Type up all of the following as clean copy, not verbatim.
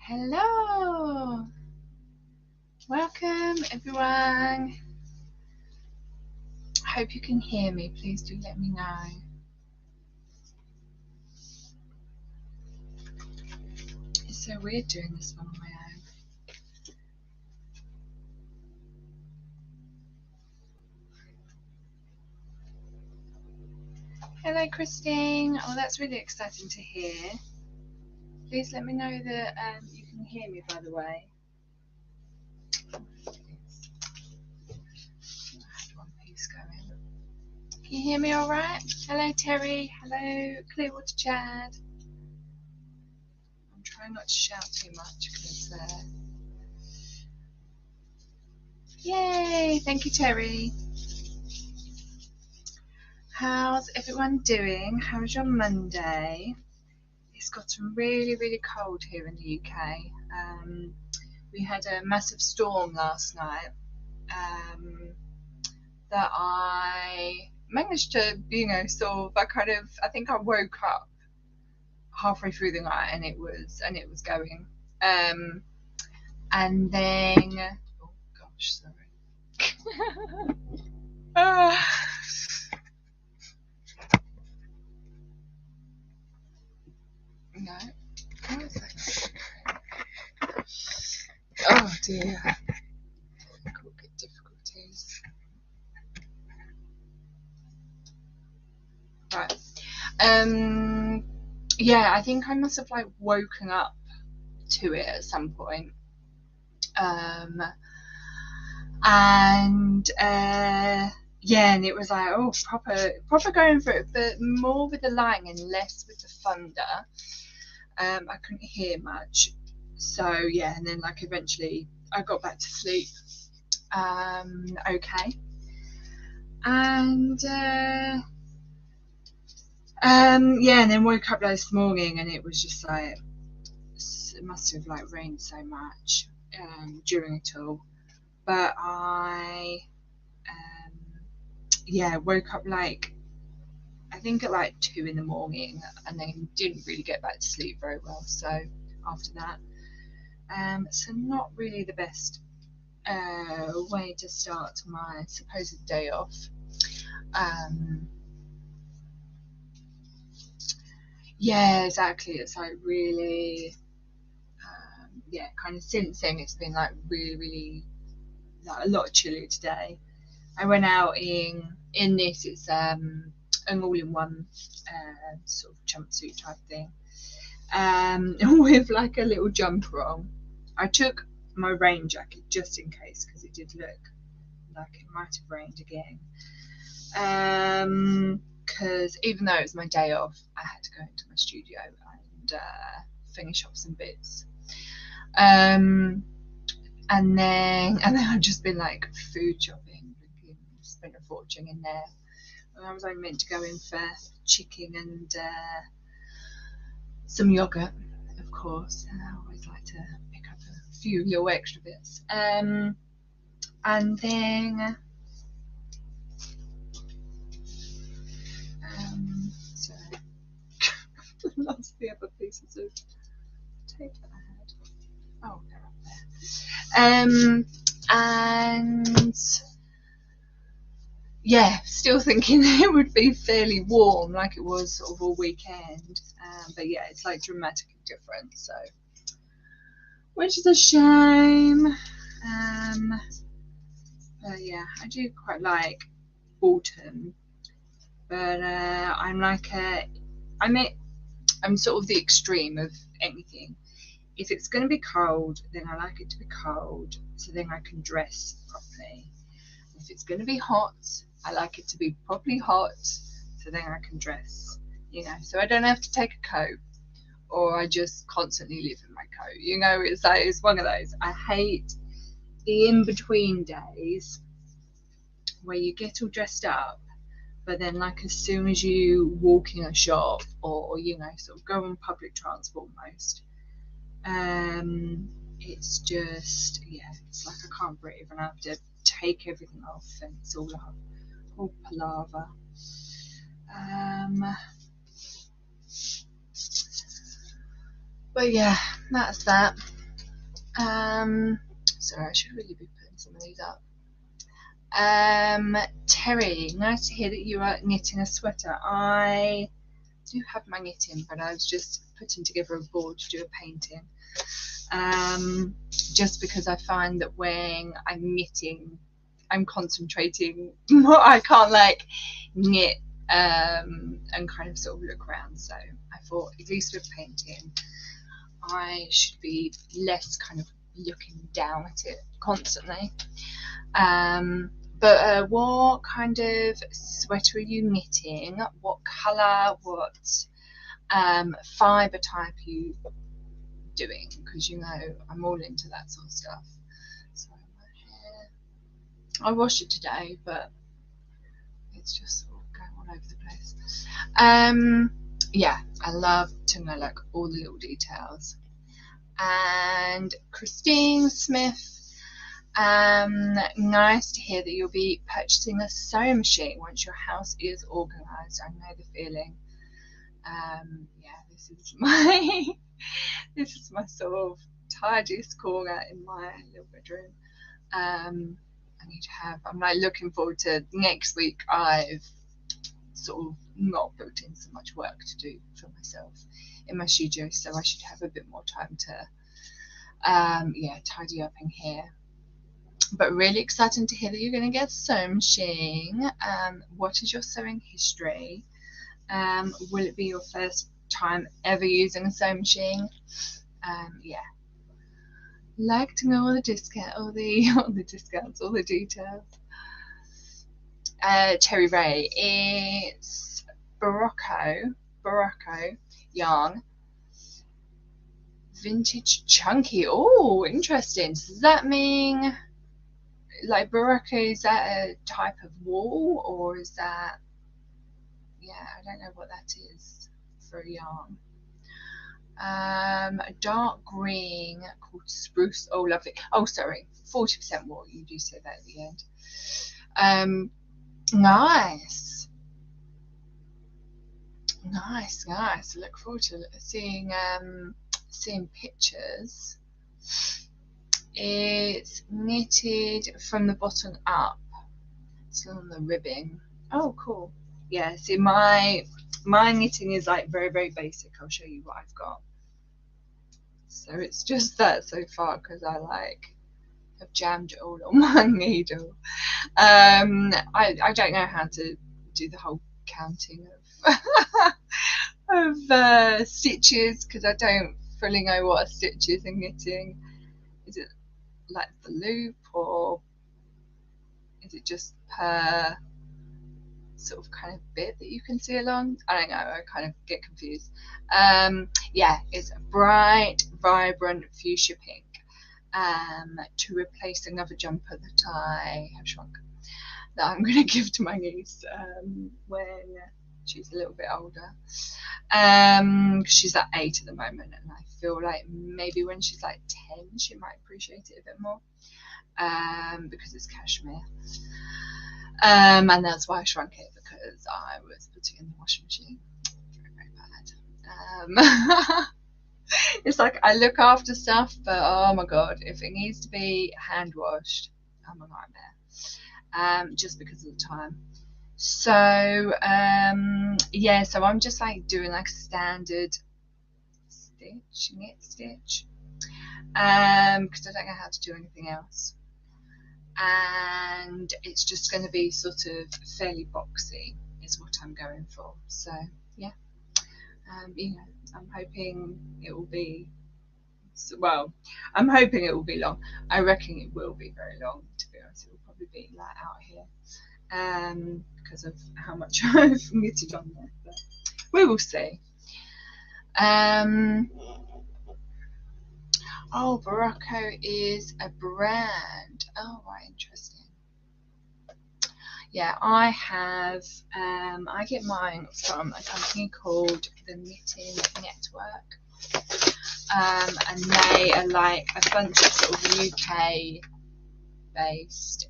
Hello, welcome everyone. I hope you can hear me. Please do let me know. It's so weird doing this one on my own. Hello Christine. Oh, that's really exciting to hear. Please let me know that you can hear me, by the way. Can you hear me all right? Hello Terry. Hello Clearwater CHAD. I'm trying not to shout too much because yay! Thank you, Terry. How's everyone doing? How's your Monday? It's gotten really, really cold here in the UK. We had a massive storm last night that I managed to, I think I woke up halfway through the night and it was going. And then, oh gosh, sorry. No. What is that? Oh dear. Technical difficulties. Right. Yeah, I think I must have like woken up to it at some point. Yeah, and it was like, oh, proper going for it, but more with the lightning and less with the thunder. I couldn't hear much, so yeah, and then like eventually I got back to sleep, okay, and yeah, and then woke up this morning and it was just like, it must have like rained so much during it all, but I yeah, woke up like I think at like 2 in the morning and then didn't really get back to sleep very well, so after that, so not really the best way to start my supposed day off. Yeah, exactly, it's like really yeah, kind of since then it's been like really like a lot chillier today. I went out in this, it's an all-in-one sort of jumpsuit type thing, with like a little jumper on. I took my rain jacket just in case because it did look like it might have rained again, because even though it was my day off, I had to go into my studio and finish off some bits, and then I've just been like food shopping, spent a fortune in there. And I was only meant to go in for chicken and some yogurt, of course, and I always like to pick up a few little extra bits. And then sorry, lost the other pieces of tape that I had. Oh, they're up there. And yeah, still thinking it would be fairly warm like it was sort of all weekend, but yeah, it's like dramatically different, so which is a shame. But yeah, I do quite like autumn, but I'm sort of the extreme of anything. If it's going to be cold, then I like it to be cold, so then I can dress properly. If it's going to be hot, I like it to be properly hot, so then I can dress, you know, so I don't have to take a coat, or I just constantly live in my coat, you know. It's like, it's one of those. I hate the in-between days where you get all dressed up, but then like as soon as you walk in a shop or you know, sort of go on public transport most, it's just, yeah, it's like I can't breathe and I have to take everything off and it's all palaver. But yeah, that's that. Sorry, I should really be putting some of these up. Terry, nice to hear that you are knitting a sweater. I do have my knitting, but I was just putting together a board to do a painting. Just because I find that when I'm knitting, I'm concentrating more. I can't like knit and kind of sort of look around. So I thought, at least with painting, I should be less kind of looking down at it constantly. But what kind of sweater are you knitting? What colour? What fibre type are you doing? Because you know I'm all into that sort of stuff. So my hair, I washed it today, but it's just sort of going all over the place. Yeah, I love to know like all the little details. And Christine Smith, nice to hear that you'll be purchasing a sewing machine once your house is organised. I know the feeling. Yeah, this is my this is my sort of tidiest corner in my little bedroom. I need to have. I'm like looking forward to next week. I've sort of not booked in so much work to do for myself in my studio, so I should have a bit more time to yeah, tidy up in here. But really exciting to hear that you're going to get a sewing machine. What is your sewing history? Will it be your first time ever using a sewing machine? Yeah, like to know all the discounts, all the details. Terry Ray, it's Barocco yarn, vintage chunky. Oh, interesting. So does that mean like Barocco, is that a type of wool, or is that, yeah, I don't know what that is for a yarn. A dark green called spruce. Oh, lovely. Oh, sorry, 40% wool. You do say that at the end. Nice. I look forward to seeing pictures. It's knitted from the bottom up. Still on the ribbing. Oh, cool. Yeah. See, my knitting is like very, very basic. I'll show you what I've got. So it's just that so far because I like have jammed it all on my needle. I don't know how to do the whole counting of stitches because I don't fully know what a stitch is in knitting. Is it like the loop, or is it just per sort of kind of bit that you can see along? I don't know, I kind of get confused. Yeah, it's a bright, vibrant fuchsia pink to replace another jumper that I have shrunk, that I'm going to give to my niece when she's a little bit older. She's at 8 at the moment, and I feel like maybe when she's like 10 she might appreciate it a bit more, because it's cashmere. And that's why I shrunk it, because I was putting it in the washing machine. Very, very bad. It's like I look after stuff, but oh my god, if it needs to be hand washed, I'm a nightmare. Just because of the time. So yeah, so I'm just like doing like a standard knit stitch, because I don't know how to do anything else. And it's just going to be sort of fairly boxy is what I'm going for. So yeah, you know, I'm hoping it will be, well, I'm hoping it will be long. I reckon it will be very long, to be honest. It will probably be like out here, because of how much I've knitted on there, but we will see. Oh, Barocco is a brand. Oh, right, interesting. Yeah, I have, I get mine from a company called the Knitting Network, and they are like a bunch of sort of UK based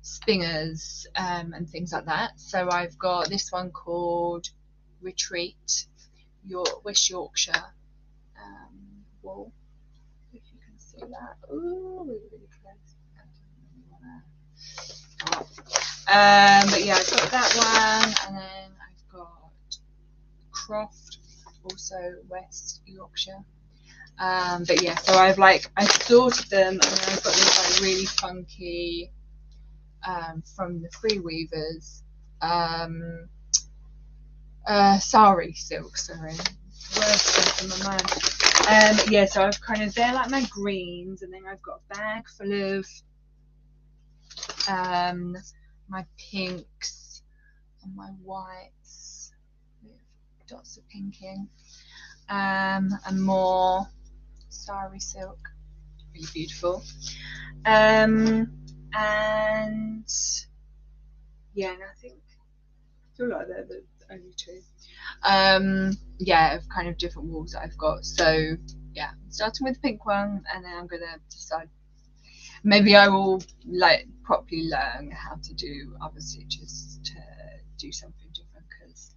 spingers and things like that. So I've got this one called Retreat, West Yorkshire wool. do that. Ooh, really, really close. But yeah, I've got that one, and then I've got Croft, also West Yorkshire. But yeah, so I've sorted them, and then I've got this like really funky from the Free Weavers sari silk, sorry, words from my mind. Yeah, so I've they're like my greens, and then I've got a bag full of my pinks and my whites with dots of pink in, and more sari silk, really beautiful. And yeah, and I feel like they're the only two. Yeah, of kind of different walls that I've got. So yeah, starting with the pink one, and then I'm gonna decide. Maybe I will like properly learn how to do other stitches to do something different, because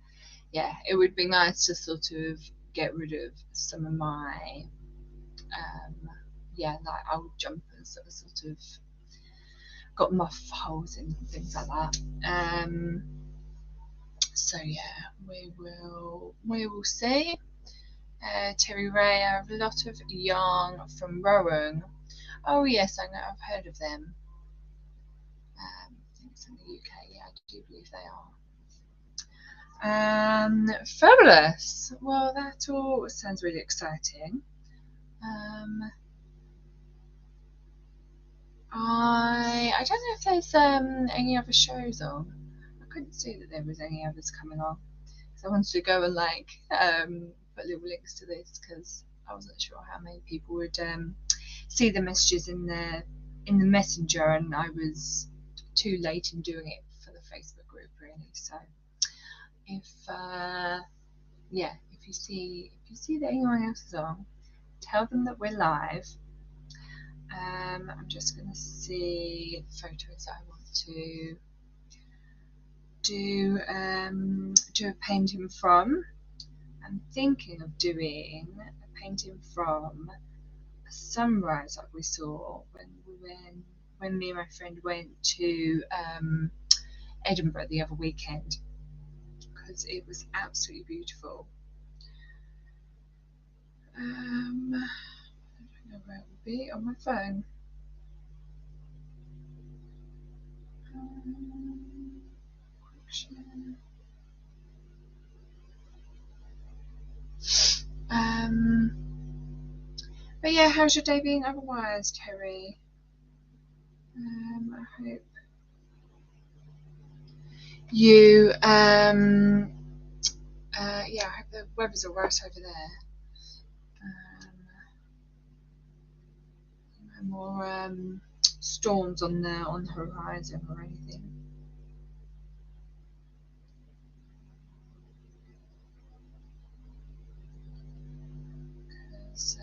yeah, it would be nice to sort of get rid of some of my yeah, like old jumpers that are sort of got muff holes in and things like that. So yeah, we will see. Terry Ray, I have a lot of yarn from Rowan. Oh yes, I know, I've heard of them. I think it's in the UK. Yeah, I do believe they are. Fabulous. Well, that all sounds really exciting. I don't know if there's any other shows on. I couldn't see that there was any others coming on, so I wanted to go and put little links to this, because I wasn't sure how many people would see the messages in the messenger, and I was too late in doing it for the Facebook group really. So if yeah, if you see that anyone else is on, tell them that we're live. I'm just going to see photos that I want to do a painting from. I'm thinking of doing a painting from a sunrise that we saw when me and my friend went to Edinburgh the other weekend, because it was absolutely beautiful. I don't know where it will be on my phone. But yeah, how's your day been otherwise, Terry? I hope you yeah, I hope the weather's alright over there. No more storms on the horizon or anything. Because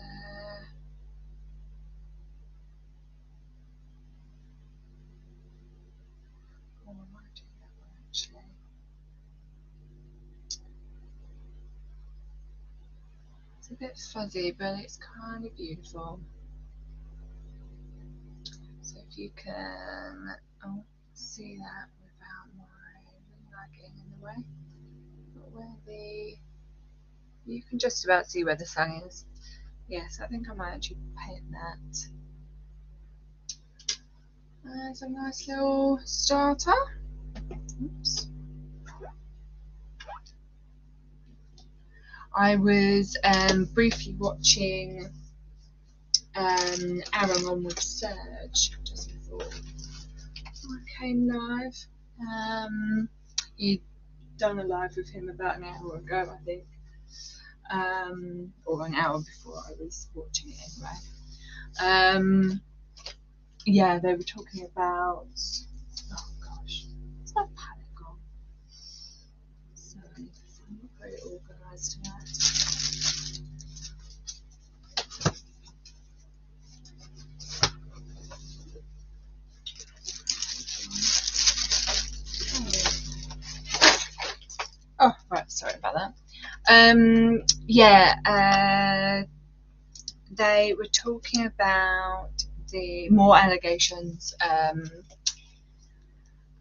I might do that one actually. It's a bit fuzzy, but it's kind of beautiful. So if you can see that without my ring getting in the way, but you can just about see where the sun is. Yes, I think I might actually paint that. There's a nice little starter. Oops. I was briefly watching Aaron on with Serge just before I came live. He'd done a live with him about an hour ago, I think, or an hour before I was watching it anyway. Yeah, they were talking about, oh gosh, where's my palette gone? Sorry, I'm not very organised tonight. Oh, right, sorry about that. Yeah, they were talking about the more allegations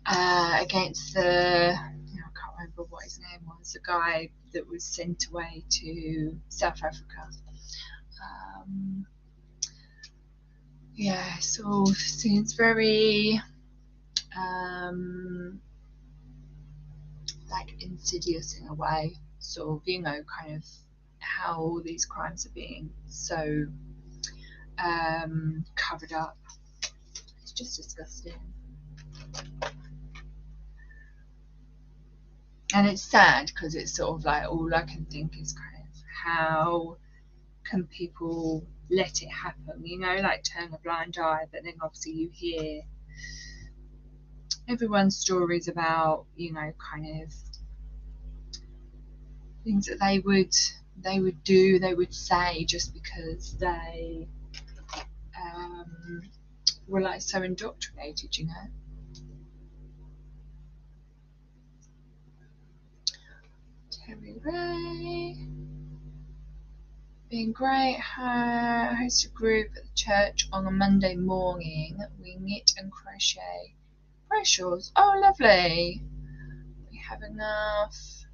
against the, I can't remember what his name was, the guy that was sent away to South Africa. Yeah, so seems very like insidious in a way, sort of, kind of how all these crimes are being so covered up. It's just disgusting. And it's sad because it's sort of like all I can think is kind of how can people let it happen, like turn a blind eye, but then obviously you hear everyone's stories about, kind of things that they would do, they would say just because they were like so indoctrinated, Terry Ray being great. Host a group at the church on a Monday morning. We knit and crochet shawls. Oh, lovely. We have enough.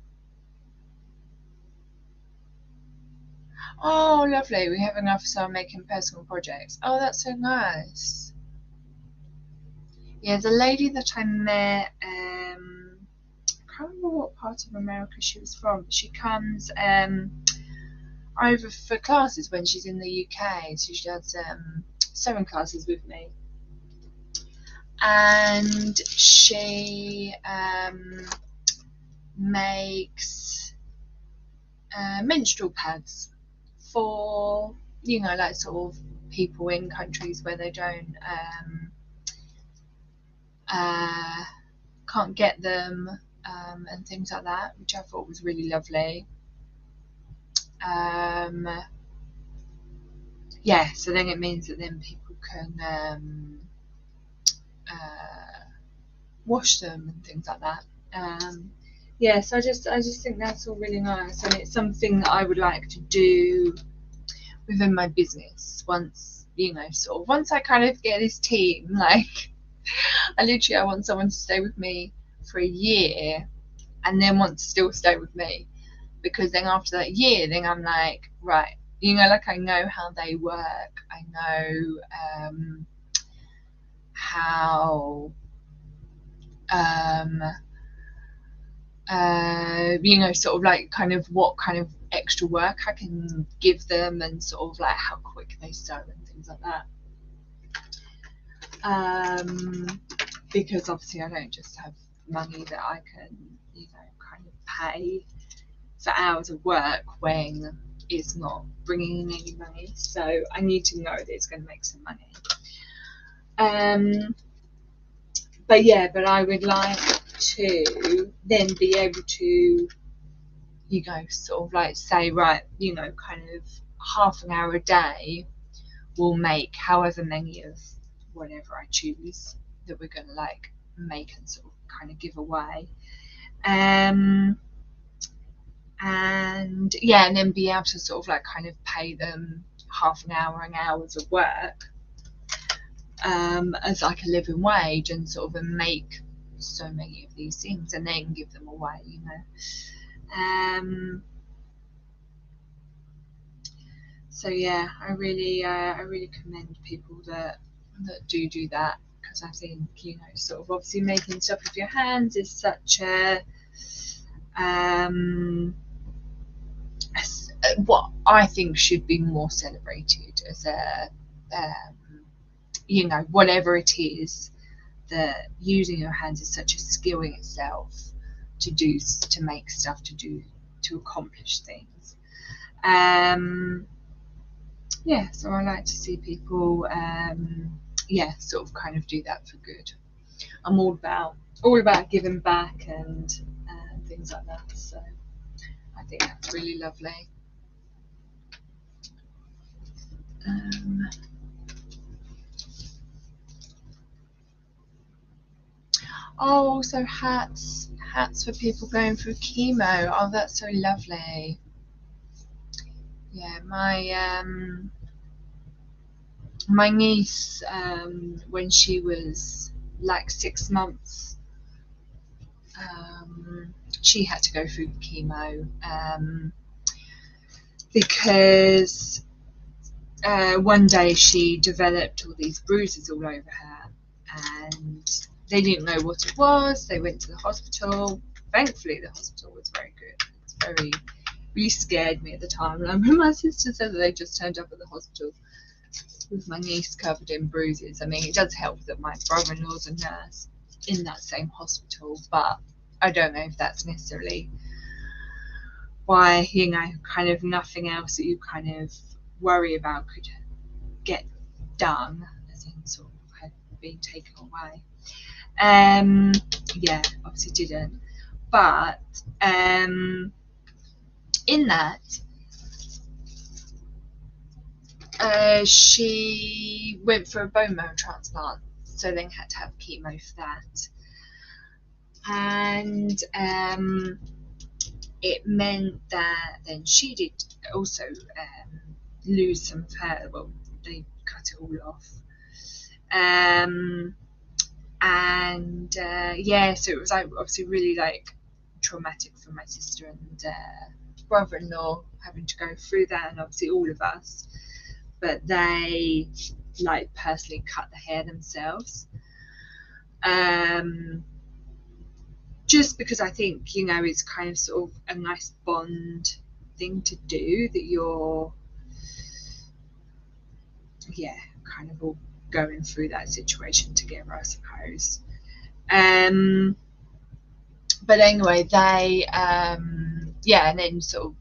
Oh, lovely. We have enough, so I'm making personal projects. Oh, that's so nice. Yeah, the lady that I met, I can't remember what part of America she was from, but she comes over for classes when she's in the UK. So she does sewing classes with me. And she makes menstrual pads for, like sort of people in countries where they don't can't get them and things like that, which I thought was really lovely. Yeah, so then it means that then people can wash them and things like that. Yeah, so I just think that's all really nice, and it's something that I would like to do within my business once, sort of once I kind of get this team. Like, I want someone to stay with me for a year and then want to still stay with me, because then after that year, then I'm like, right, like I know how they work, I know how sort of like kind of what kind of extra work I can give them, and sort of like how quick they sew and things like that. Because obviously I don't just have money that I can, kind of pay for hours of work when it's not bringing in any money. So I need to know that it's going to make some money. But I would like to then be able to, sort of like say, right, kind of half an hour a day will make however many of whatever I choose that we're going to like make and sort of kind of give away. And yeah, and then be able to sort of like kind of pay them half an hour and hours of work as like a living wage, and sort of make so many of these things and then give them away, So yeah, I really commend people that do that, because I think, sort of obviously making stuff with your hands is such a what I think should be more celebrated as a whatever it is, that using your hands is such a skill in itself to make stuff, to accomplish things. Yeah, so I like to see people sort of kind of do that for good. I'm all about giving back and things like that, so I think that's really lovely. Oh, so hats for people going through chemo. Oh, that's so lovely. Yeah, my my niece, when she was like 6 months, she had to go through chemo, because one day she developed all these bruises all over her, and they didn't know what it was. They went to the hospital. Thankfully, the hospital was very good. It really scared me at the time. And I remember my sister said that they just turned up at the hospital with my niece covered in bruises. I mean, it does help that my brother-in-law's a nurse in that same hospital, but I don't know if that's necessarily why, you know, kind of nothing else that you kind of worry about could get done, as in sort of had been taken away. Yeah, obviously didn't. But in that, she went for a bone marrow transplant, so then had to have chemo for that. And it meant that then she did also lose some of her, well, they cut it all off. Yeah, so it was like obviously really like traumatic for my sister and brother-in-law having to go through that, and obviously all of us. But they like personally cut the hair themselves, just because I think, you know, it's kind of sort of a nice bond thing to do, that you're, yeah, kind of all going through that situation together, I suppose. But anyway, they yeah, and then sort of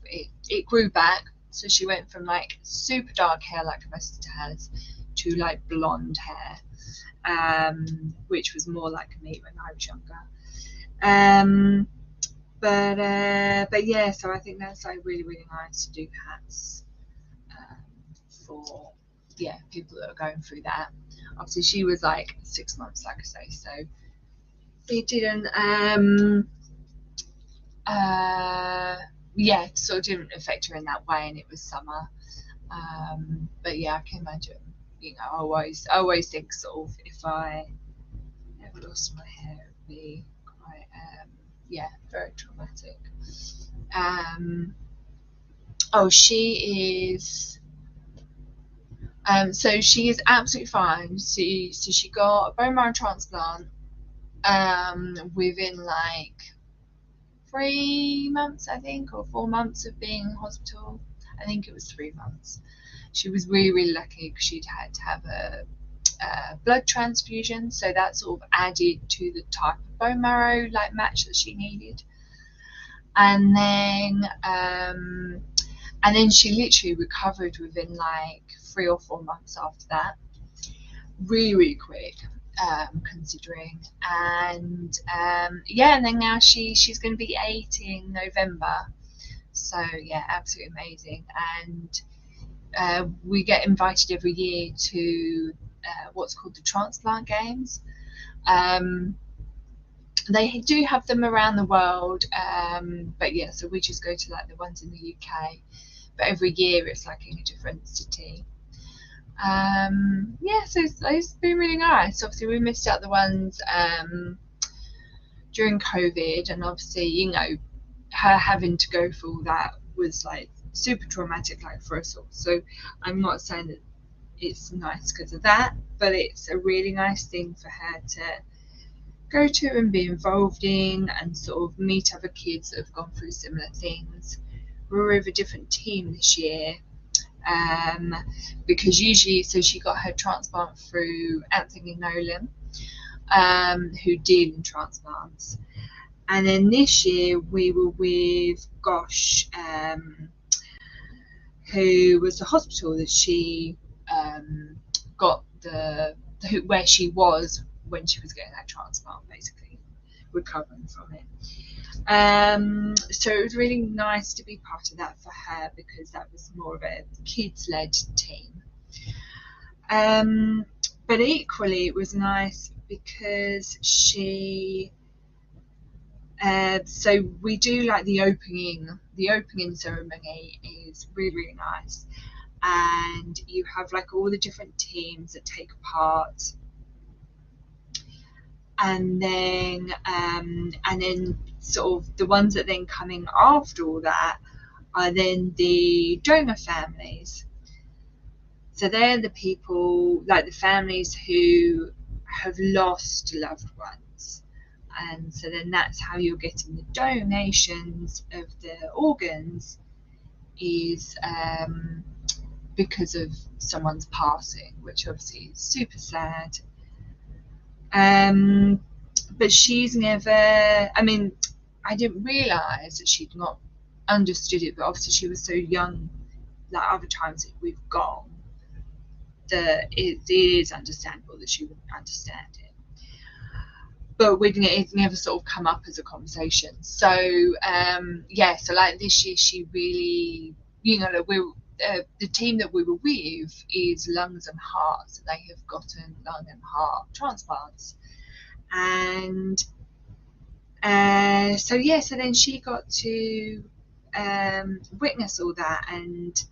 it grew back. So she went from like super dark hair like my sister has to like blonde hair, which was more like me when I was younger. But yeah, so I think that's like really, really nice to do hats for, yeah, people that are going through that. Obviously she was like 6 months, like I say, so it didn't yeah, sort of didn't affect her in that way, and it was summer. But yeah, I can imagine, you know, I always think sort of if I ever lost my hair, it would be quite yeah, very traumatic. Oh, she is so she is absolutely fine. So she got a bone marrow transplant within like 3 months, I think, or 4 months of being in hospital. I think it was 3 months. She was really, really lucky because she'd had to have a blood transfusion, so that sort of added to the type of bone marrow like match that she needed. And then she literally recovered within like 3 or 4 months after that. Really, really quick, considering. And yeah, and then now she's going to be 8 in November. So yeah, absolutely amazing. And we get invited every year to what's called the transplant games. They do have them around the world, but yeah, so we just go to like the ones in the UK. But every year it's like in a different city. Yeah, so it's been really nice. Obviously, we missed out the ones during COVID, and obviously, you know, her having to go through all that was like super traumatic, like for us all. So I'm not saying that it's nice because of that, but it's a really nice thing for her to go to and be involved in, and sort of meet other kids that have gone through similar things. We're with a different team this year, because usually, so she got her transplant through Anthony Nolan, who deal in transplants. And then this year we were with Gosh, who was the hospital that she got where she was when she was getting that transplant, basically recovering from it. So it was really nice to be part of that for her, because that was more of a kids-led team. But equally, it was nice because she. So we do like the opening ceremony is really, really nice, and you have like all the different teams that take part, and then sort of the ones that then coming after all that are then the donor families. So they're the people, like the families who have lost loved ones, and so then that's how you're getting the donations of the organs, is because of someone's passing, which obviously is super sad. But she's never, I mean, I didn't realise that she'd not understood it, but obviously she was so young, like other times that we've gone, that it is understandable that she wouldn't understand it. But it's never sort of come up as a conversation. So yeah, so like this year she really, you know, the team that we were with is lungs and hearts. They have gotten lung and heart transplants, and so yeah, so then she got to witness all that, and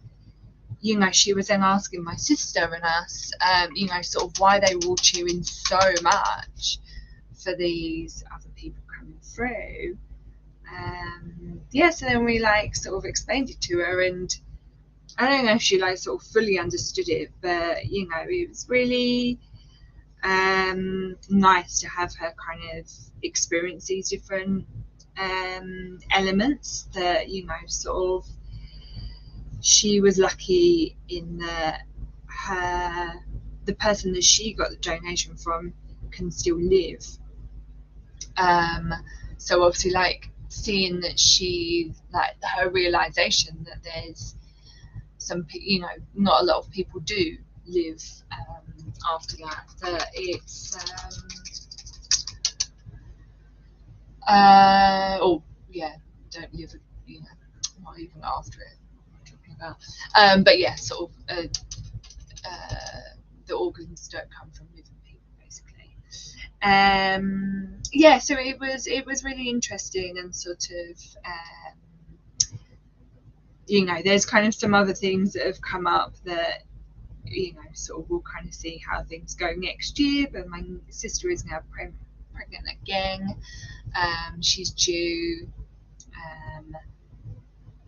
you know, she was then asking my sister and us, you know, sort of why they were all cheering so much for these other people coming through. Yeah, so then we like sort of explained it to her, and I don't know if she like sort of fully understood it, but you know, it was really nice to have her kind of experience these different elements that, you know, sort of she was lucky in that the person that she got the donation from can still live. So obviously, like seeing that she, like her realization that there's some, you know, not a lot of people do live after that. That it's oh yeah, don't live, you know, not even after it. About. But yeah, sort of the organs don't come from living people, basically. Yeah, so it was really interesting, and sort of you know, there's kind of some other things that have come up that, you know, sort of we'll kind of see how things go next year. But my sister is now pregnant again. She's due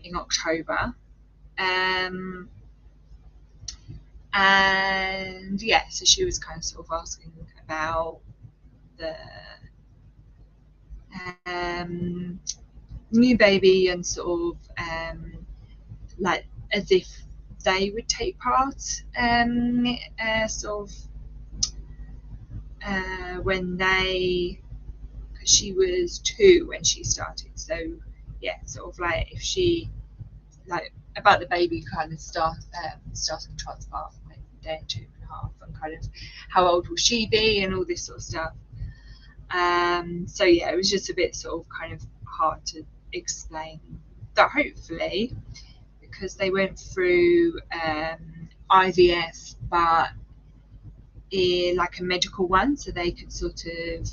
in October. And yeah, so she was kind of sort of asking about the new baby, and sort of like as if they would take part, sort of when she was 2 when she started. So yeah, sort of like if she, like about the baby kind of starting the transplant when they're 2.5, and kind of how old will she be and all this sort of stuff. So yeah, it was just a bit sort of kind of hard to explain that, hopefully, because they went through IVF, but in like a medical one, so they could sort of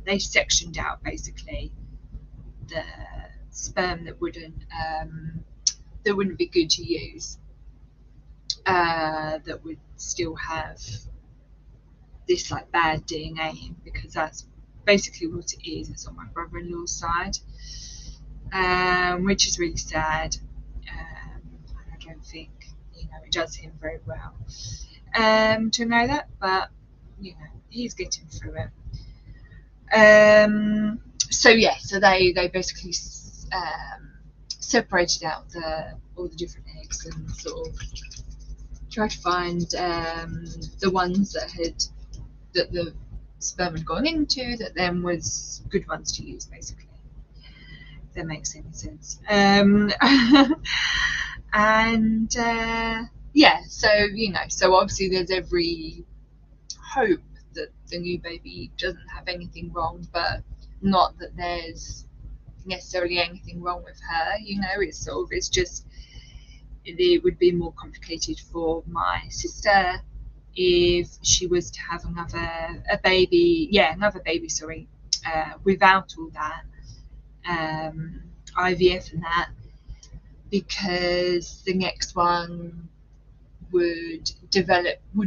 they sectioned out basically the sperm that wouldn't be good to use, that would still have this like bad DNA, because that's basically what it is. It's on my brother-in-law's side, which is really sad. I don't think, you know, it does him very well to know that, but you know, he's getting through it. So yeah, so they basically separated out all the different eggs, and sort of tried to find the ones that the sperm had gone into, that then was good ones to use, basically, if that makes any sense. And yeah, so you know, so obviously there's every hope that the new baby doesn't have anything wrong, but not that there's necessarily anything wrong with her. You know, it's sort of, it's just, it would be more complicated for my sister if she was to have another baby, without all that IVF and that. because the next one would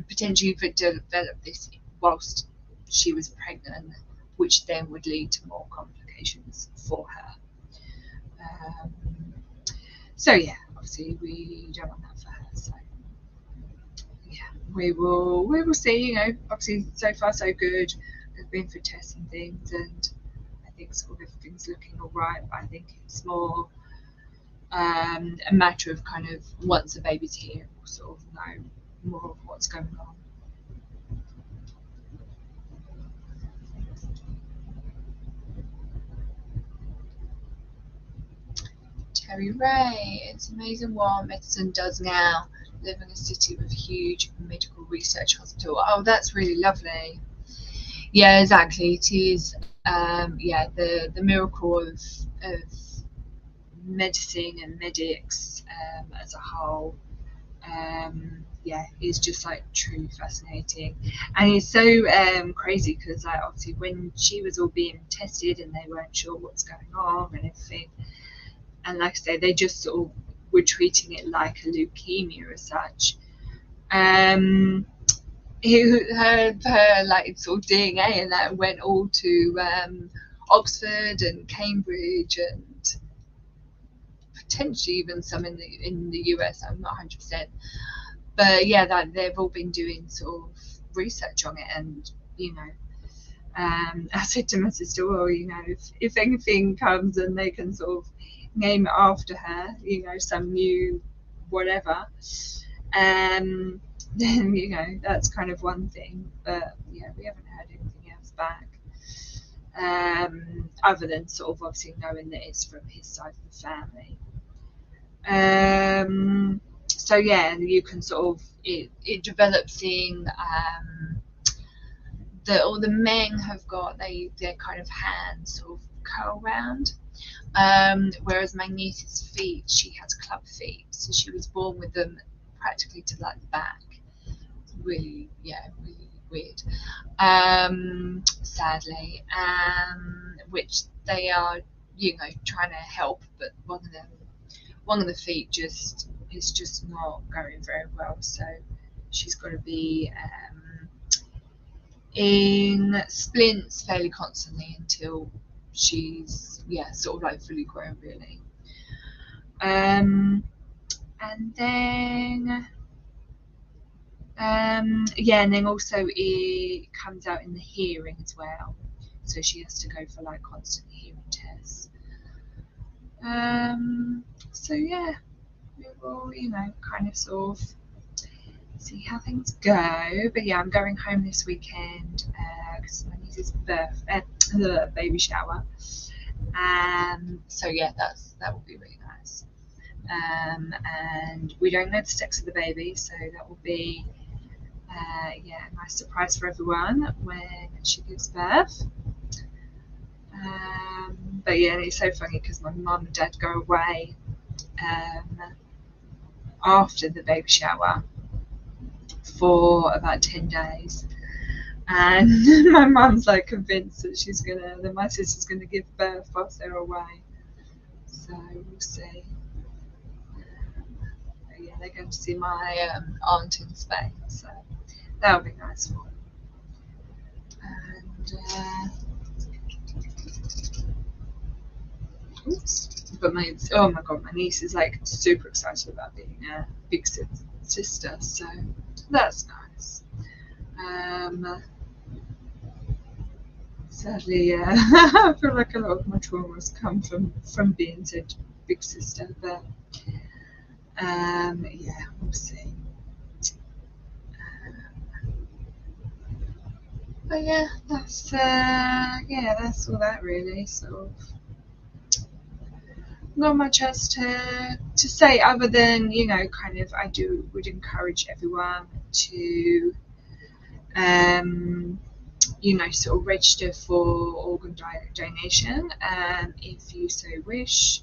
potentially develop this whilst she was pregnant, which then would lead to more complications for her. So yeah, obviously we don't want that for her. So yeah, we will see. You know, obviously so far so good. I've been for tests and things, and I think sort of everything's looking all right. But I think it's more a matter of kind of once the baby's here, we'll sort of know more of what's going on. Terry Ray, it's amazing what medicine does now. Live in a city with a huge medical research hospital. Oh, that's really lovely. Yeah, exactly. It is. Yeah, the miracle of medicine and medics as a whole. Yeah, is just like truly fascinating, and it's so crazy because like obviously when she was all being tested and they weren't sure what's going on and everything, and like I say, they just sort of were treating it like a leukemia as such. Her like sort of DNA and that went all to Oxford and Cambridge and potentially even some in the US. I'm not 100%, but yeah, that they've all been doing sort of research on it, and you know, I said to my sister, well, you know, if anything comes and they can sort of name it after her, you know, some new whatever, then you know that's kind of one thing. But yeah, we haven't heard anything else back, other than sort of obviously knowing that it's from his side of the family. So yeah, you can sort of it develops in all the men have got their kind of hands sort of curl round, whereas my niece's feet, she has club feet, so she was born with them practically to like the back. Really, yeah, really weird. Sadly, which they are, you know, trying to help, but one of the feet is just not going very well, so she's got to be in splints fairly constantly until she's sort of like fully grown really. And then and then also it comes out in the hearing as well, so she has to go for like constant hearing tests. So yeah, we will, you know, kind of sort of see how things go. But yeah, I'm going home this weekend because my niece's baby shower. So yeah, that will be really nice. And we don't know the sex of the baby, so that will be a nice surprise for everyone when she gives birth. But yeah, it's so funny because my mum and dad go away after the baby shower for about 10 days, and my mum's like convinced that my sister's gonna give birth whilst they're away, so we'll see. But yeah, they're going to see my aunt in Spain, so that'll be nice for them. And but oh my god, my niece is like super excited about being a big sister, so that's nice. Sadly, I feel like a lot of my traumas come from being such big sister, but yeah, we'll see. But yeah, that's all that really. So not much else to say other than, you know, kind of would encourage everyone to you know, sort of register for organ donation if you so wish,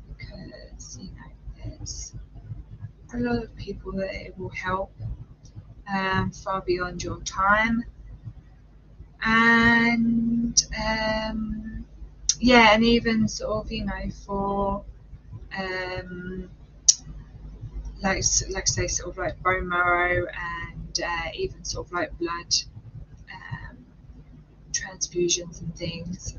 because you know there's a lot of people that it will help far beyond your time, and and even sort of, you know, for like say sort of like bone marrow and even sort of like blood transfusions and things.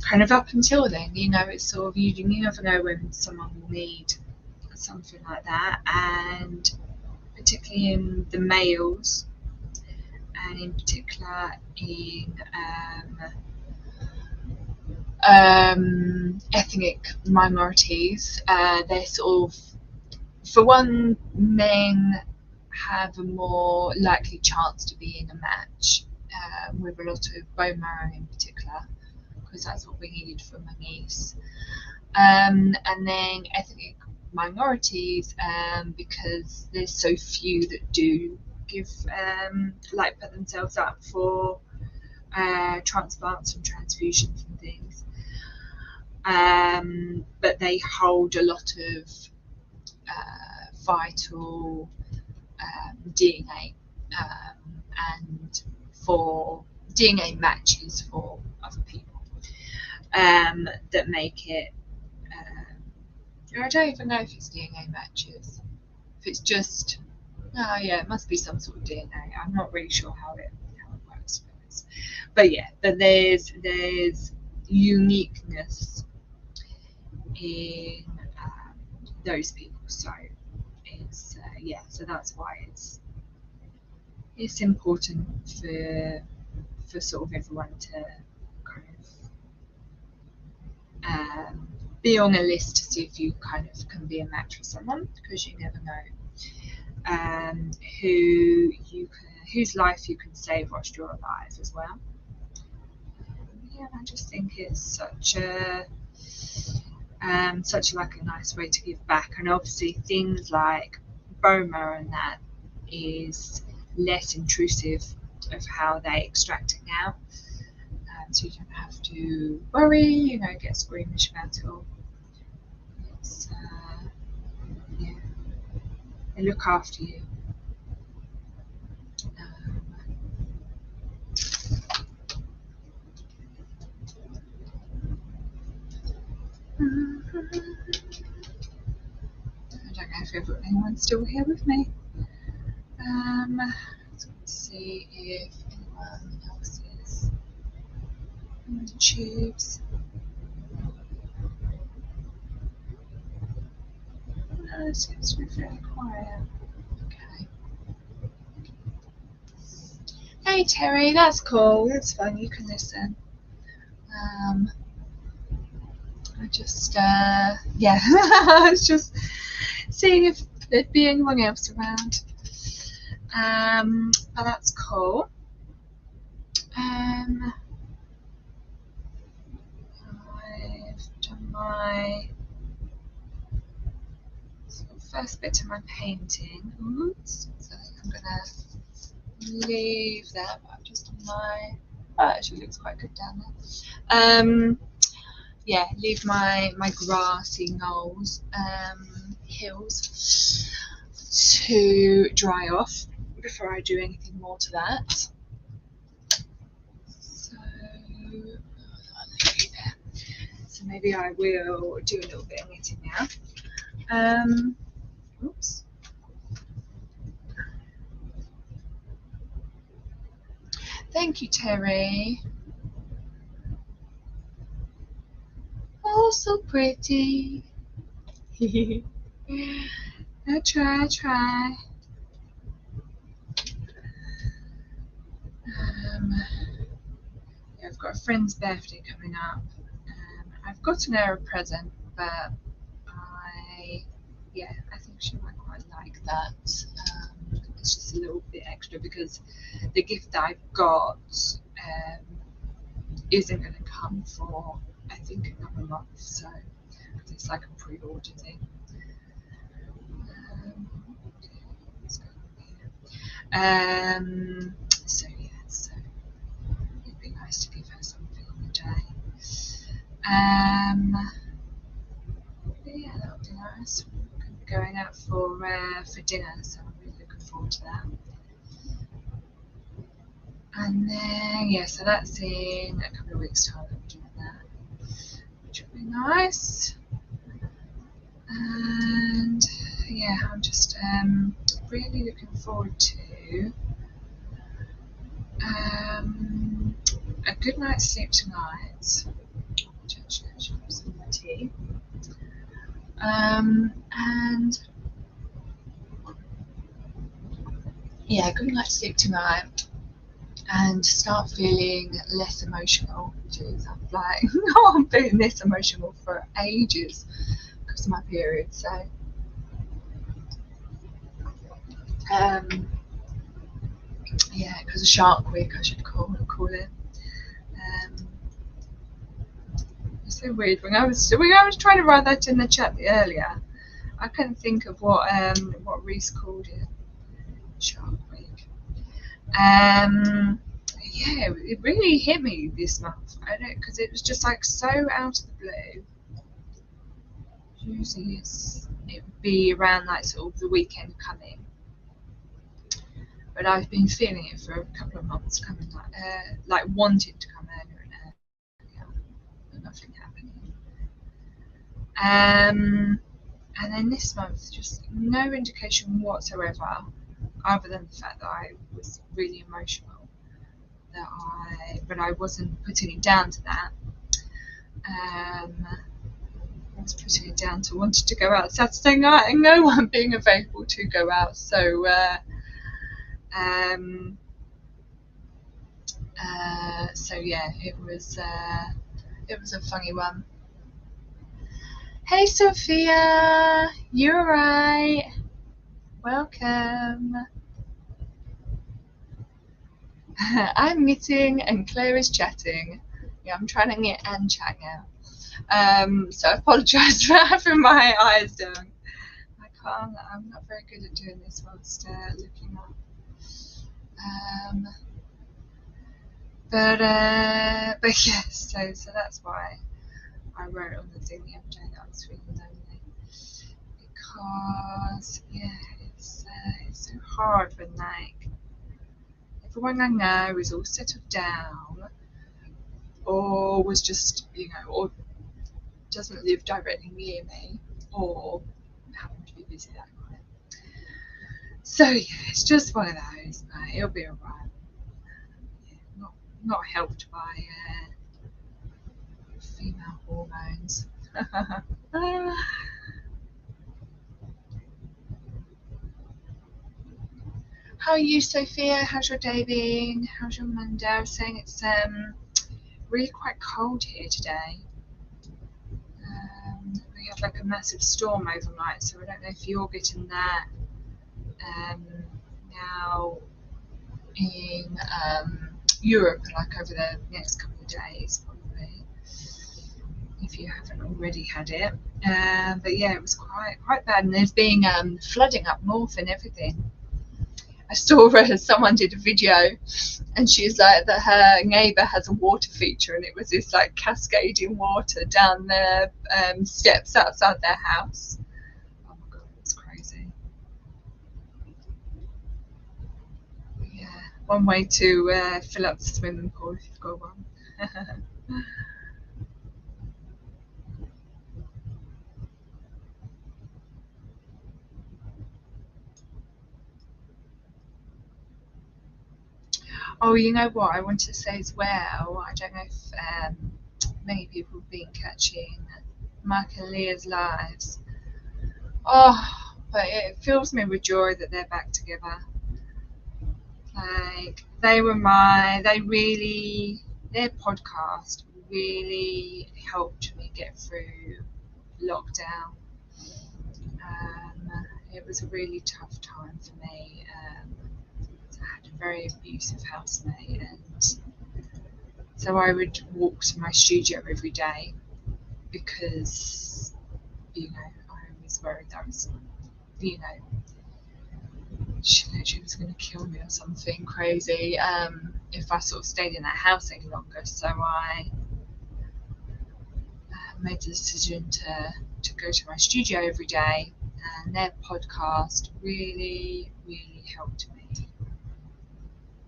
Kind of up until then, you know, it's sort of you never know when someone will need something like that, and particularly in the males, and in particular in ethnic minorities, they're sort of, for one, men have a more likely chance to be in a match with a lot of bone marrow in particular, because that's what we needed for my niece. And then ethnic minorities, because there's so few that do give like put themselves up for transplants and transfusions and things, but they hold a lot of vital DNA and for DNA matches for other people that make it. I don't even know if it's DNA matches. If it's just, oh yeah, it must be some sort of DNA. I'm not really sure how it works, but yeah, but there's uniqueness in those people. So it's yeah, so that's why it's important for sort of everyone to kind of be on a list to see if you kind of can be a match for someone, because you never know whose life you can save whilst you're alive as well. Yeah, I just think it's such like a nice way to give back, and obviously things like bone marrow and that is less intrusive of how they extract it now, so you don't have to worry, you know, get squeamish about it all. It's yeah, they look after you. I don't know if anyone's still here with me. So let's see if anyone else is in the tubes. No, it seems to be fairly quiet. Okay. Hey Terry, that's cool. That's fine. You can listen. I just yeah, I was just seeing if there'd be anyone else around. But that's cool. I've done my sort of first bit of my painting. Oops. So I think I'm gonna leave that. But I've just done my. Oh, it actually looks quite good down there. Yeah, leave my grassy knolls, hills to dry off before I do anything more to that. So I'll leave it there. So maybe I will do a little bit of knitting now. Oops. Thank you, Terry. Oh, so pretty. I try. Yeah, I've got a friend's birthday coming up. I've gotten her a present, but I think she might quite like that. It's just a little bit extra because the gift that I've got isn't going to come for, I think, another month, so it's like a pre-order thing. So yeah, so it'd be nice to give her something on the day. But yeah, that would be nice. We're going to be going out for dinner, so I'm really looking forward to that. And then yeah, so that's in a couple of weeks' time. I'm doing that. nice. And yeah, I'm just really looking forward to a good night's sleep tonight. Actually, I should have some of my tea. And yeah, good night's sleep tonight, and start feeling less emotional. Jeez, I'm like, I'm feeling this emotional for ages because of my period. So, yeah, because of Shark Week, I should call it. It's so weird. When I was trying to write that in the chat earlier, I couldn't think of what Reese called it. Shark Week. Yeah, it really hit me this month. I don't, because it was just like so out of the blue. Usually it would be around like sort of the weekend coming, but I've been feeling it for a couple of months, coming like wanting to come earlier and earlier, but nothing happening. And then this month, just no indication whatsoever, other than the fact that I was really emotional. But I wasn't putting it down to that. I was putting it down to wanting to go out Saturday night and no one being available to go out. So yeah, it was a funny one. Hey Sophia, you alright? Welcome. I'm knitting and Claire is chatting. Yeah, I'm trying to knit and chat now. So I apologise for having my eyes down. I'm not very good at doing this whilst looking up. But yes, so that's why I wrote on the thing the other day that I was feeling lonely, because yeah, it's so hard when like everyone I know is all settled down, or was just or doesn't live directly near me, or happen to be busy that night. So yeah, it's just one of those, but it'll be alright. Yeah, not helped by female hormones. How are you, Sophia? How's your day been? How's your Monday? I was saying it's really quite cold here today. We had like a massive storm overnight, so I don't know if you're getting that now in Europe, like over the next couple of days, probably, if you haven't already had it. But yeah, it was quite bad, and there's been flooding up north and everything. I saw someone did a video, and she's like that her neighbour has a water feature, and it was this like cascading water down the steps outside their house. Oh my god, it was crazy. Yeah, one way to fill up the swimming pool if you've got one. Oh, you know what I want to say as well? I don't know if many people have been catching Mark and Leah's lives. Oh, but it fills me with joy that they're back together. Like their podcast really helped me get through lockdown. It was a really tough time for me. I had a very abusive housemate, and so I would walk to my studio every day because I was worried that was she was going to kill me or something crazy if I sort of stayed in that house any longer. So I made the decision to go to my studio every day, and their podcast really helped me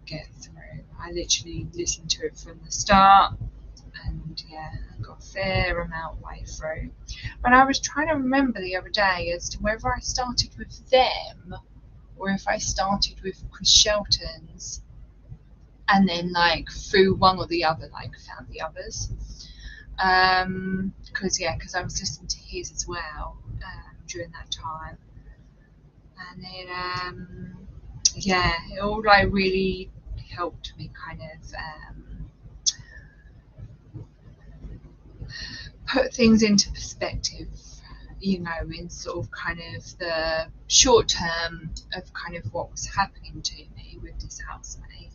get through. I literally listened to it from the start, and yeah, I got a fair amount way through. But I was trying to remember the other day as to whether I started with them or if I started with Chris Shelton's and then like through one or the other, like found the others. Because I was listening to his as well during that time, and then it all like really helped me kind of put things into perspective, you know, in sort of kind of the short term of kind of what was happening to me with this housemate.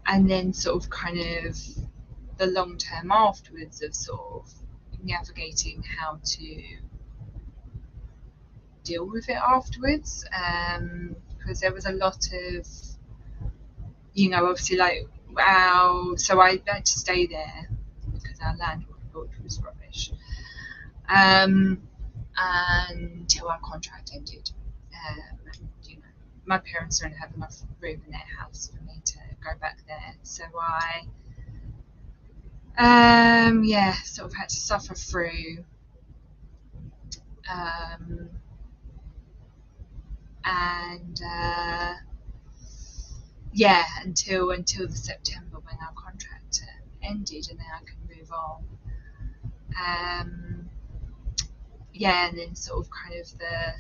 And then sort of kind of the long term afterwards of sort of navigating how to deal with it afterwards, because there was a lot of, you know, obviously like, wow, so I had to stay there because our landlord was rubbish, until our contract ended. You know, my parents don't have enough room in their house for me to go back there, so I sort of had to suffer through, until the September when our contract ended, and then I could move on. And then sort of kind of the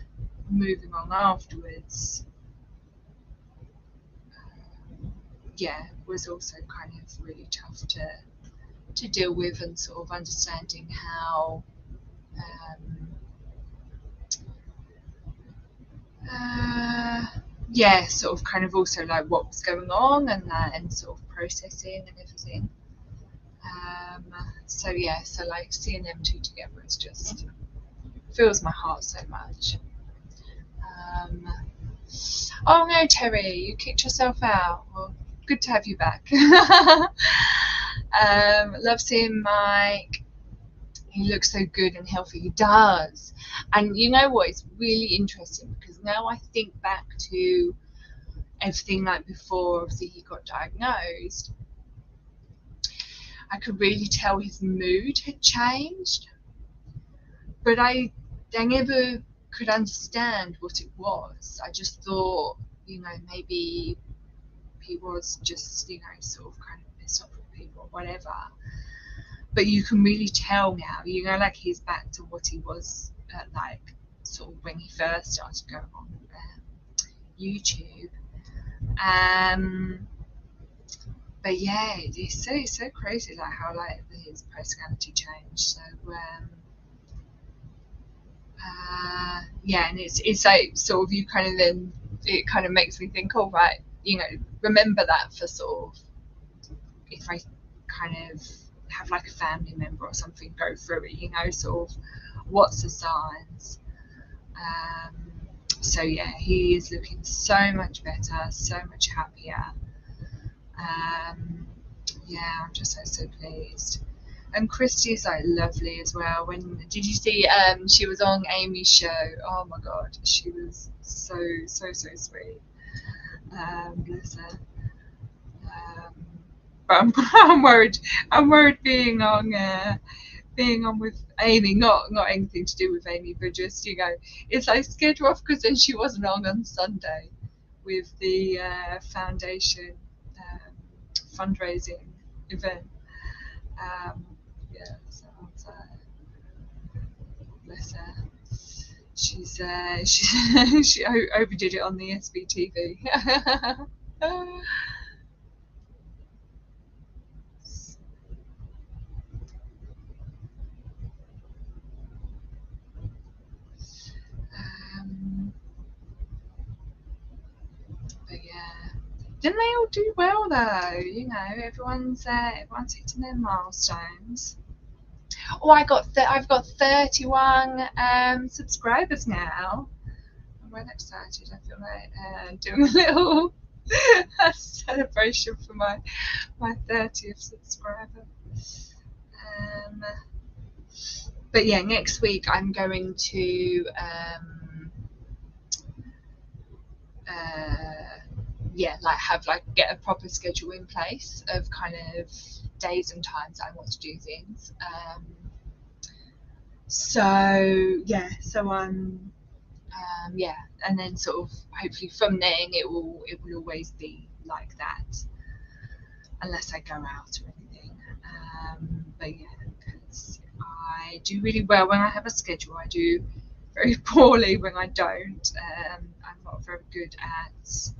moving on afterwards, was also kind of really tough to deal with, and sort of understanding how sort of kind of also like what was going on and sort of processing and everything. So like seeing them two together is just fills my heart so much. Oh no, Terry, you kicked yourself out. Well, good to have you back. Love seeing Mike. He looks so good and healthy. He does. And you know what? It's really interesting because now I think back to everything like before, obviously, he got diagnosed. I could really tell his mood had changed. But I never could understand what it was. I just thought, you know, maybe he was just, you know, sort of kind of pissed off with people or whatever. But you can really tell now, you know, like he's back to what he was like sort of when he first started going on YouTube. But yeah, it's so crazy like how like his personality changed. So and it's like sort of you kind of then it kind of makes me think, oh right, you know, remember that for sort of if I kind of have like a family member or something go through it, you know, sort of what's the signs. So yeah, he is looking so much better, so much happier. I'm just so pleased. And Christy's like lovely as well. When did you see? She was on Amy's show. Oh my god, she was so sweet. Bless her. But I'm worried. I'm worried being on with Amy. Not anything to do with Amy, but just, you know, it's like scared her off because then she wasn't on Sunday with the foundation fundraising event. So bless her. She overdid it on the SBTV. But yeah, didn't they all do well though? You know, everyone's hitting their milestones. Oh, I've got 31 subscribers now. I'm well excited. I feel like doing a little celebration for my 30th subscriber. But yeah, next week I'm going to yeah, like get a proper schedule in place of kind of days and times I want to do things. So yeah, so yeah, and then sort of hopefully from then it will always be like that, unless I go out or anything. But yeah, because I do really well when I have a schedule. I do very poorly when I don't. I'm not very good at,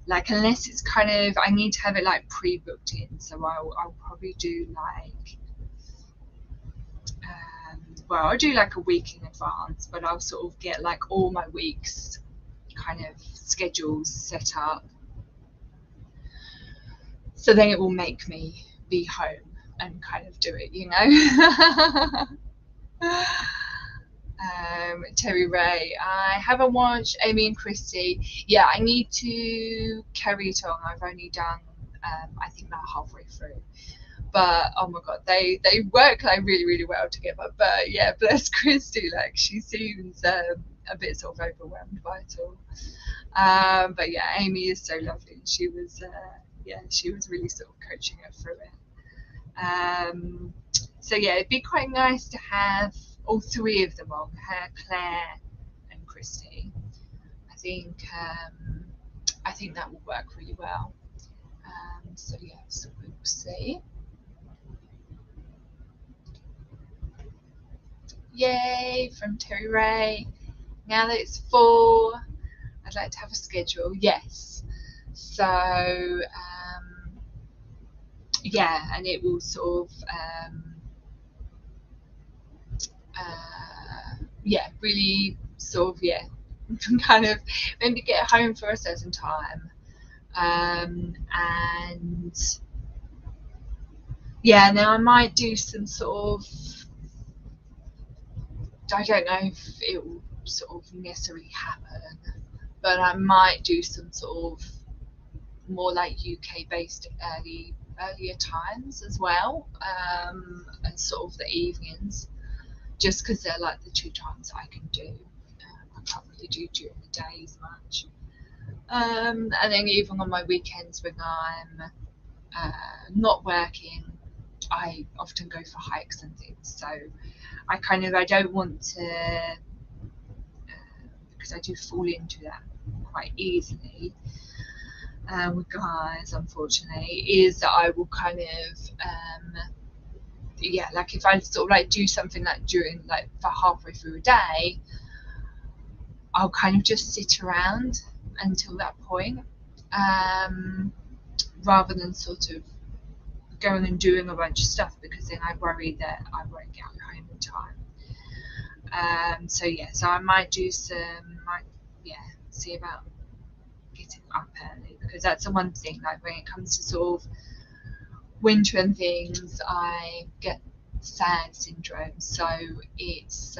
like, unless it's kind of, I need to have it like pre-booked in. So I'll probably do like, well, I'll do like a week in advance, but I'll sort of get like all my weeks kind of schedules set up. So then it will make me be home and kind of do it, you know. Terry Ray, I haven't watched Amy and Christy. Yeah, I need to carry it on. I've only done, I think, about halfway through. But oh my god, they work like really well together. But yeah, bless Christy, like she seems a bit sort of overwhelmed by it all. But yeah, Amy is so lovely. She was she was really sort of coaching her through it. So yeah, it'd be quite nice to have all three of them on, her, Claire and Christy. I think that will work really well. So yeah, so we'll see. Yay from Terry Ray. Now that it's full, I'd like to have a schedule. Yes. So yeah, and it will sort of yeah, really sort of, yeah, kind of maybe get home for a certain time, and yeah, now I might do some sort of, I don't know if it will sort of necessarily happen, but I might do some sort of more like UK based earlier times as well, and sort of the evenings, just because they're like the two times I can do. I can't really do during the day as much. And then even on my weekends when I'm not working, I often go for hikes and things. So I don't want to, because I do fall into that quite easily with guys, unfortunately, is that I will kind of yeah, like if I sort of like do something like during like for halfway through a day, I'll kind of just sit around until that point, rather than sort of going and doing a bunch of stuff, because then I worry that I won't get home in time. So yeah, so I might do see about getting up early, because that's the one thing, like when it comes to sort of winter and things, I get SAD syndrome, so it's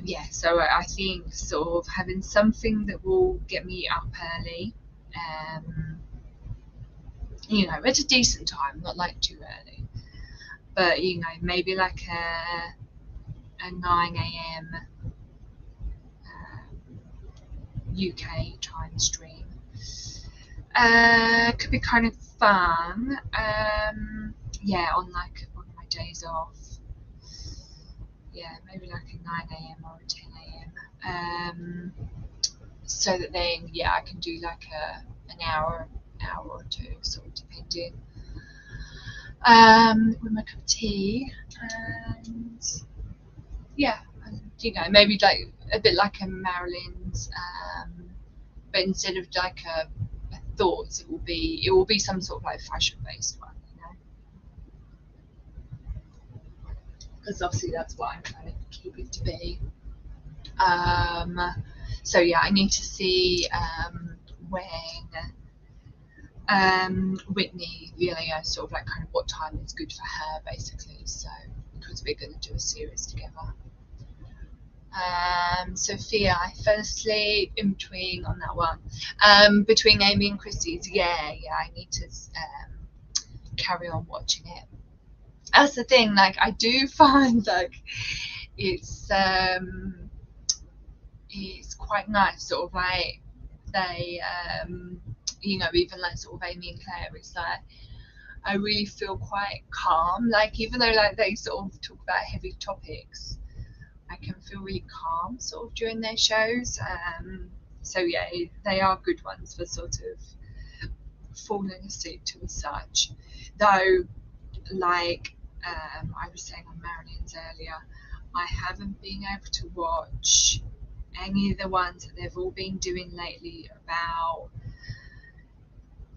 yeah, so I think sort of having something that will get me up early, you know, at a decent time, not like too early, but you know, maybe like a 9 a.m. UK time stream could be kind of fun. Yeah, on my days off. Yeah, maybe like a 9 a.m. or a 10 a.m. So that then, yeah, I can do like an hour or two, sort of depending. With my cup of tea, and yeah, and, you know, maybe like a bit like a Marilyn's, but instead of like a thoughts, it will be some sort of like fashion based one, you know, because obviously that's what I'm trying to keep it to be. So yeah, I need to see when Whitney really sort of like kind of what time is good for her, basically. So because we're going to do a series together. Sophia, I fell asleep in between on that one. Between Amy and Christie's, yeah, I need to carry on watching it. That's the thing, like I do find like it's it's quite nice, sort of like they, you know, even like sort of Amy and Claire, it's like I really feel quite calm. Like even though like they sort of talk about heavy topics, I can feel really calm sort of during their shows. So yeah, they are good ones for sort of falling asleep to as such. Though, like I was saying on Marilyn's earlier, I haven't been able to watch any of the ones that they've all been doing lately about,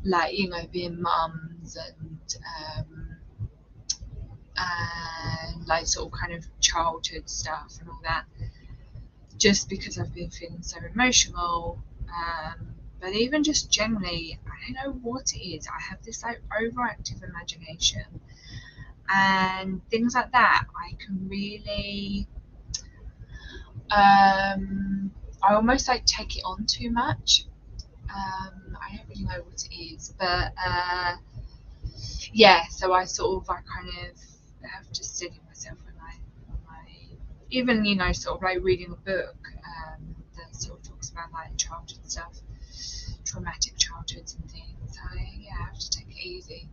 like, you know, being mums and like sort of kind of childhood stuff and all that, just because I've been feeling so emotional. But even just generally, I don't know what it is. I have this like overactive imagination and things like that. I can really, I almost like take it on too much. I don't really know what it is, but yeah. So I kind of have to steady myself when I even, you know, sort of like reading a book that sort of talks about like childhood stuff, traumatic childhoods and things. I have to take it easy.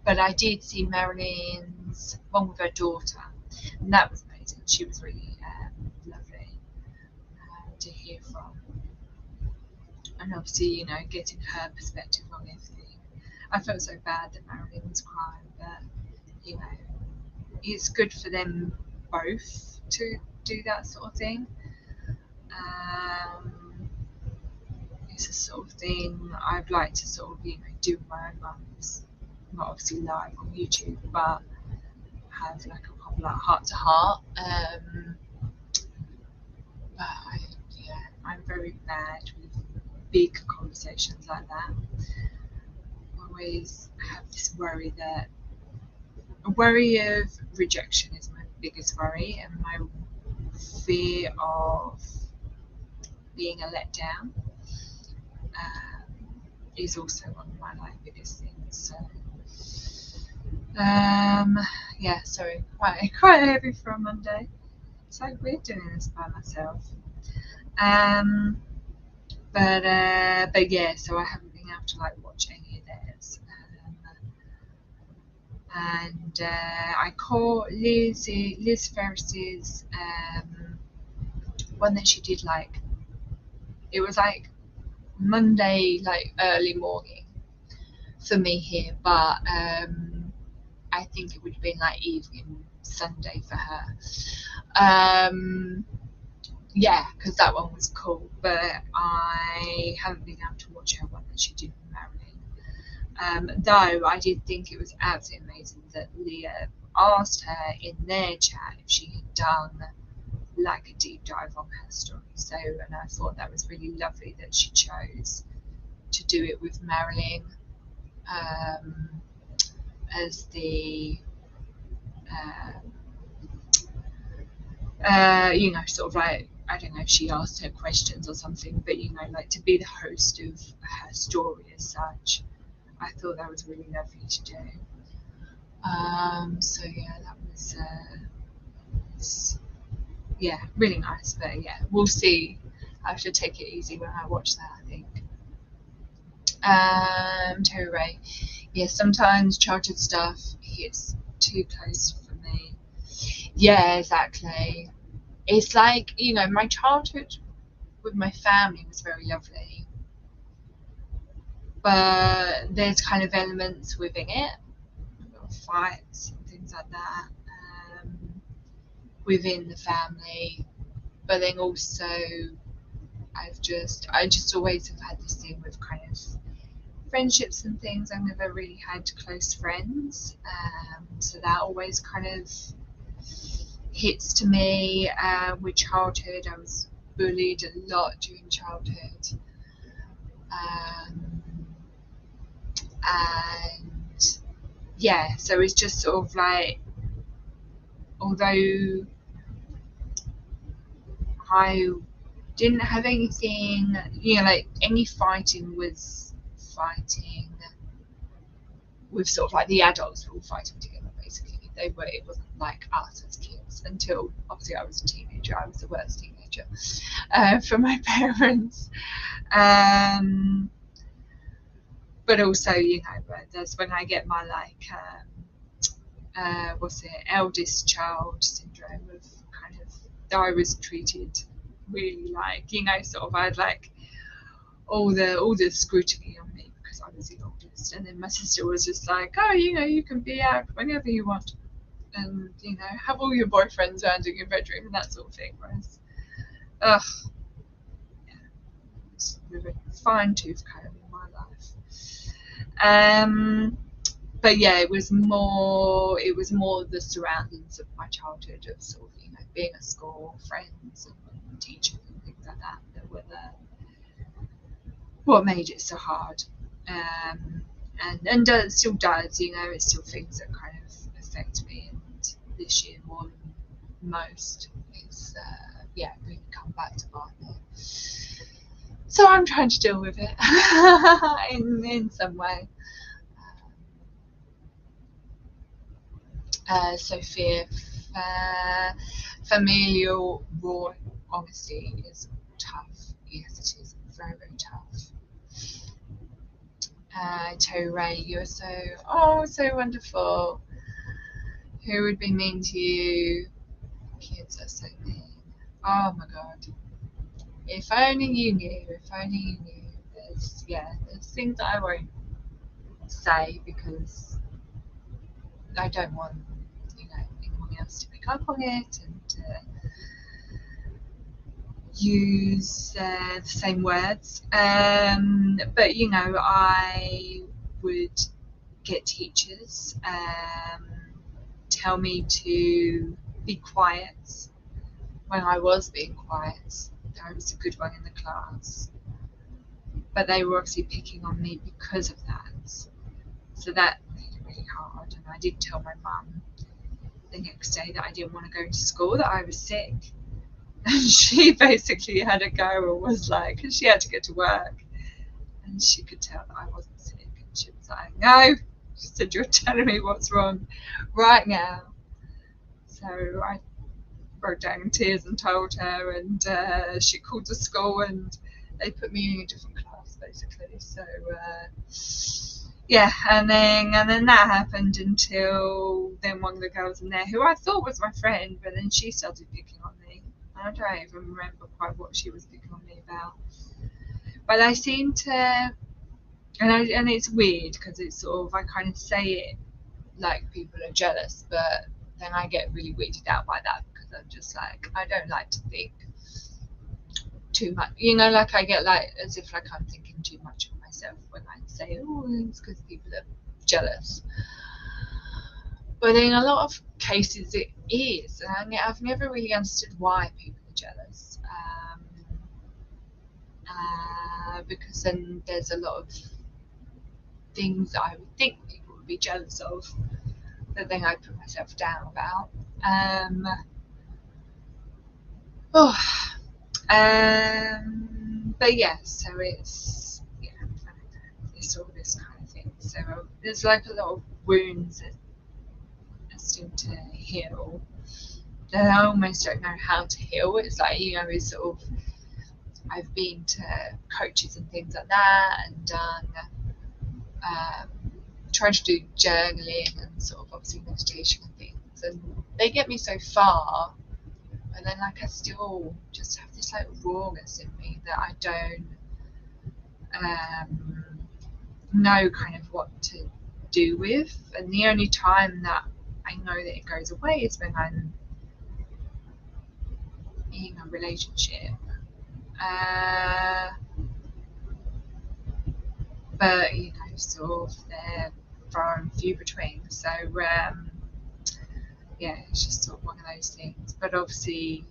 But I did see Marilyn's one with her daughter, and that was amazing. She was really lovely to hear from, and obviously, you know, getting her perspective on everything. I felt so bad that Marilyn was crying, but you know, it's good for them both to do that sort of thing. It's a sort of thing I'd like to sort of, you know, do with my own mums, not obviously live on YouTube, but have like a proper like heart to heart. But I'm very bad with big conversations like that. I always have this worry that a worry of rejection is my biggest worry, and my fear of being a letdown is also one of my like biggest things. So yeah, sorry, quite heavy for a Monday. It's like weird doing this by myself. But yeah, so I haven't been able to like watch any of theirs. And I caught Liz Ferris's one that she did, like it was like Monday, like early morning for me here, but I think it would have been like evening Sunday for her. Yeah, because that one was cool, but I haven't been able to watch her one that she did with Marilyn. Though I did think it was absolutely amazing that Leah asked her in their chat if she had done like a deep dive on her story. So, and I thought that was really lovely that she chose to do it with Marilyn as the you know, sort of like, I don't know if she asked her questions or something, but you know, like to be the host of her story as such. I thought that was really lovely to do. So yeah, that was yeah, really nice. But yeah, we'll see. I should take it easy when I watch that, I think. Terry Ray. Yeah, sometimes childhood stuff hits too close for me. Yeah, exactly. It's like, you know, my childhood with my family was very lovely, but there's kind of elements within it, fights and things like that, within the family. But then also, I just always have had this thing with kind of friendships and things. I've never really had close friends, so that always kind of hits to me. With childhood, I was bullied a lot during childhood, and yeah, so it's just sort of like, although I didn't have anything, you know, like any fighting was fighting with sort of like the adults were all fighting together, basically. It wasn't like us as kids, until obviously I was a teenager. I was the worst teenager. teenager, from my parents. But also, you know, that's when I get my like eldest child syndrome of kind of that I was treated really like, you know, sort of I had like all the scrutiny on me because I was the oldest, and then my sister was just like, oh, you know, you can be out whenever you want, and you know, have all your boyfriends around in your bedroom and that sort of thing. Whereas, ugh, yeah, it's with a fine tooth comb in my life. But yeah, it was more the surroundings of my childhood of sort of, you know, being at school, friends and teachers and things like that that were what made it so hard. And it still does, you know, it's still things that kind of affect me, and this year more than most it's really come back to bite me. So I'm trying to deal with it in some way. Sophia, familial raw honesty is tough. Yes, it is very, very tough. Terry Ray, you're so wonderful. Who would be mean to you? Kids are so mean. Oh my god. If only you knew. If only you knew. There's things that I won't say because I don't want, you know, anyone else to pick up on it and use the same words. But you know, I would get teachers tell me to be quiet when I was being quiet. I was a good one in the class, but they were obviously picking on me because of that. So that made it really hard. And I did tell my mum the next day that I didn't want to go to school, that I was sick. And she basically had a go and was like, because she had to get to work, and she could tell that I wasn't sick. And she was like, no, she said, you're telling me what's wrong right now. So I broke down in tears and told her, and she called the school and they put me in a different class basically. So and then that happened until then one of the girls in there who I thought was my friend, but then she started picking on me. I don't even remember quite what she was picking on me about, but I seem to, and it's weird because it's sort of, I kind of say it like people are jealous, but then I get really weirded out by that because I'm just like, I don't like to think too much, you know, like I get like as if like I'm thinking too much of myself when I say, oh, it's because people are jealous. But in a lot of cases it is, and I've never really understood why people are jealous. Because then there's a lot of things that I would think people would be jealous of that then I put myself down about. But yeah, so it's all this kind of thing. So there's like a lot of wounds that are still to heal that I almost don't know how to heal. It's like, you know, it's sort of, I've been to coaches and things like that and done tried to do journaling and sort of obviously meditation and things, and they get me so far, and then like I still just have this like rawness in me that I don't know kind of what to do with. And the only time that I know that it goes away is when I'm in a relationship. But you know, sort of they're far and few between. So it's just sort of one of those things. But obviously,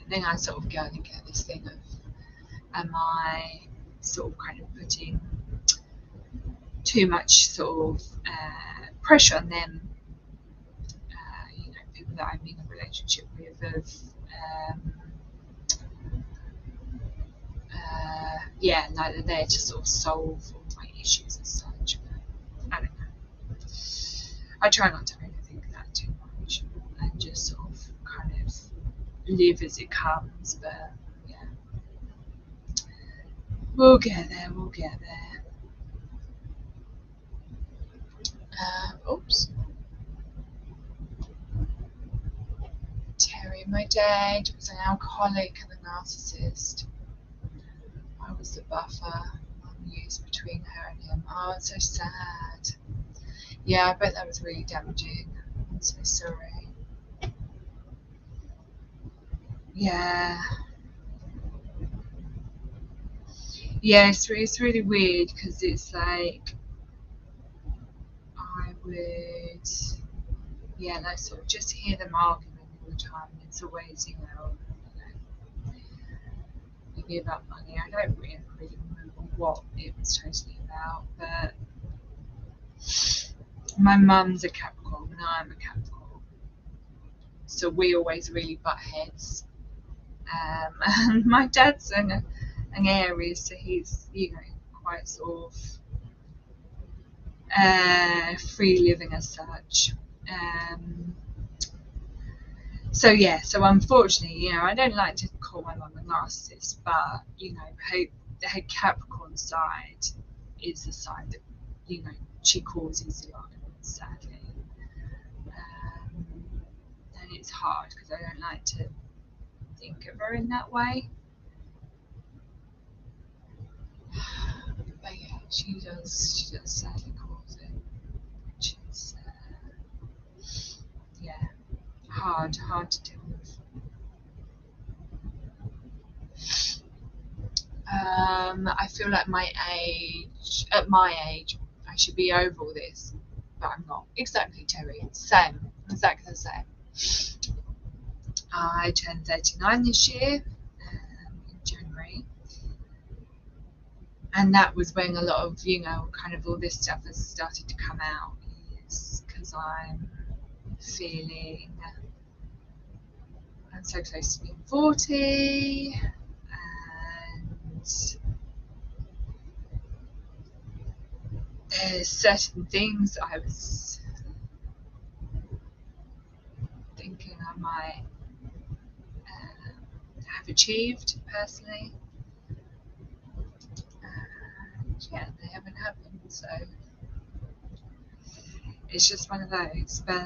then I sort of go and get this thing of, am I sort of kind of putting too much sort of pressure on them? You know, people that I'm in a relationship with, of like they're there to sort of solve all my issues as such. But I don't know. I try not to overthink that too much and just sort of kind of live as it comes, but yeah, we'll get there, we'll get there. Oops. Terry, my dad was an alcoholic and a narcissist. I was the buffer Mum used between her and him. Oh, it's so sad. Yeah, I bet that was really damaging. I'm so sorry. Yeah. Yeah, it's really weird because it's like I would, yeah, like sort of just hear them arguing all the time. It's always, maybe about money. I don't really remember what it was totally about, but my mum's a Capricorn and I'm a Capricorn, so we always really butt heads. And my dad's an Aries, so he's, quite sort of free living as such. So yeah, so unfortunately, I don't like to call my mum a narcissist, but her Capricorn side is the side that she causes the arguments, sadly, and it's hard because I don't like to think of her in that way. But yeah, she does sadly cause it, which is hard to deal with. I feel like at my age, I should be over all this, but I'm not. Exactly, Terry. Same. Exactly the same. I turned 39 this year, in January. And that was when a lot of, kind of all this stuff has started to come out, is because I'm feeling I'm so close to being 40, and there's certain things I was thinking I might have achieved personally, and yeah, they haven't happened, so it's just one of those. But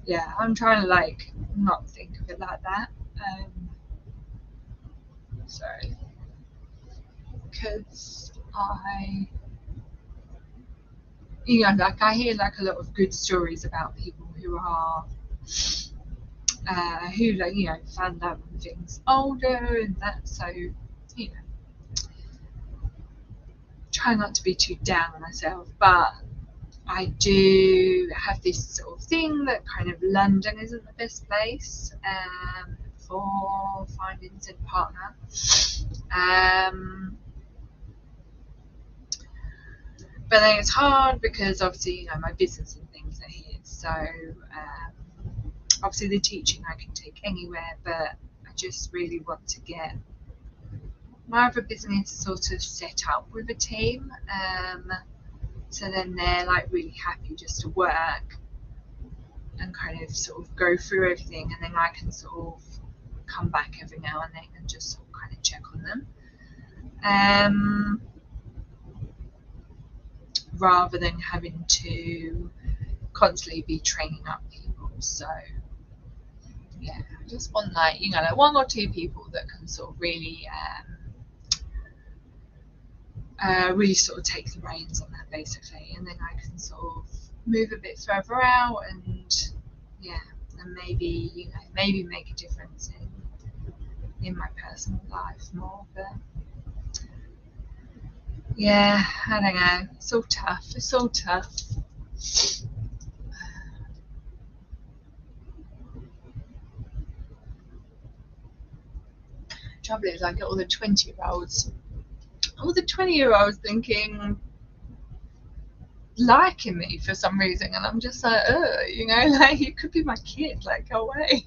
yeah, I'm trying to not think of it like that. Sorry, because I I hear a lot of good stories about people who are who found out when things older and that, so try not to be too down on myself, but I do have this sort of thing that kind of London isn't the best place for finding said partner. But then it's hard because obviously my business and things are here, so obviously the teaching I can take anywhere, but I just really want to get my other business sort of set up with a team, so then they're really happy just to work and kind of sort of go through everything, and then I can sort of come back every now and then and just sort of kind of check on them, rather than having to constantly be training up people. So yeah, I just want one or two people that can sort of really really sort of take the reins on that, basically, and then I can sort of move a bit further out, and maybe maybe make a difference in my personal life more. But yeah, I don't know, it's all tough. Trouble is, I get all the 20-year-olds thinking, liking me for some reason, and I'm just like, you could be my kid, go away.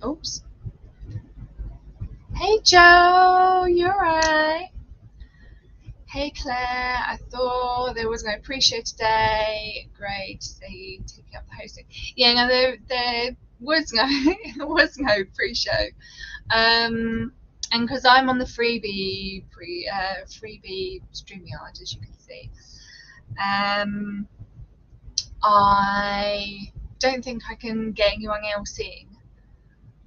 Oops. Hey Joe, you're right. Hey Claire, I thought there was no pre-show today. Great, so you taking up the hosting. Yeah, no, there was no was no pre-show. And because I'm on the freebie StreamYard, as you can see, I don't think I can get anyone else in.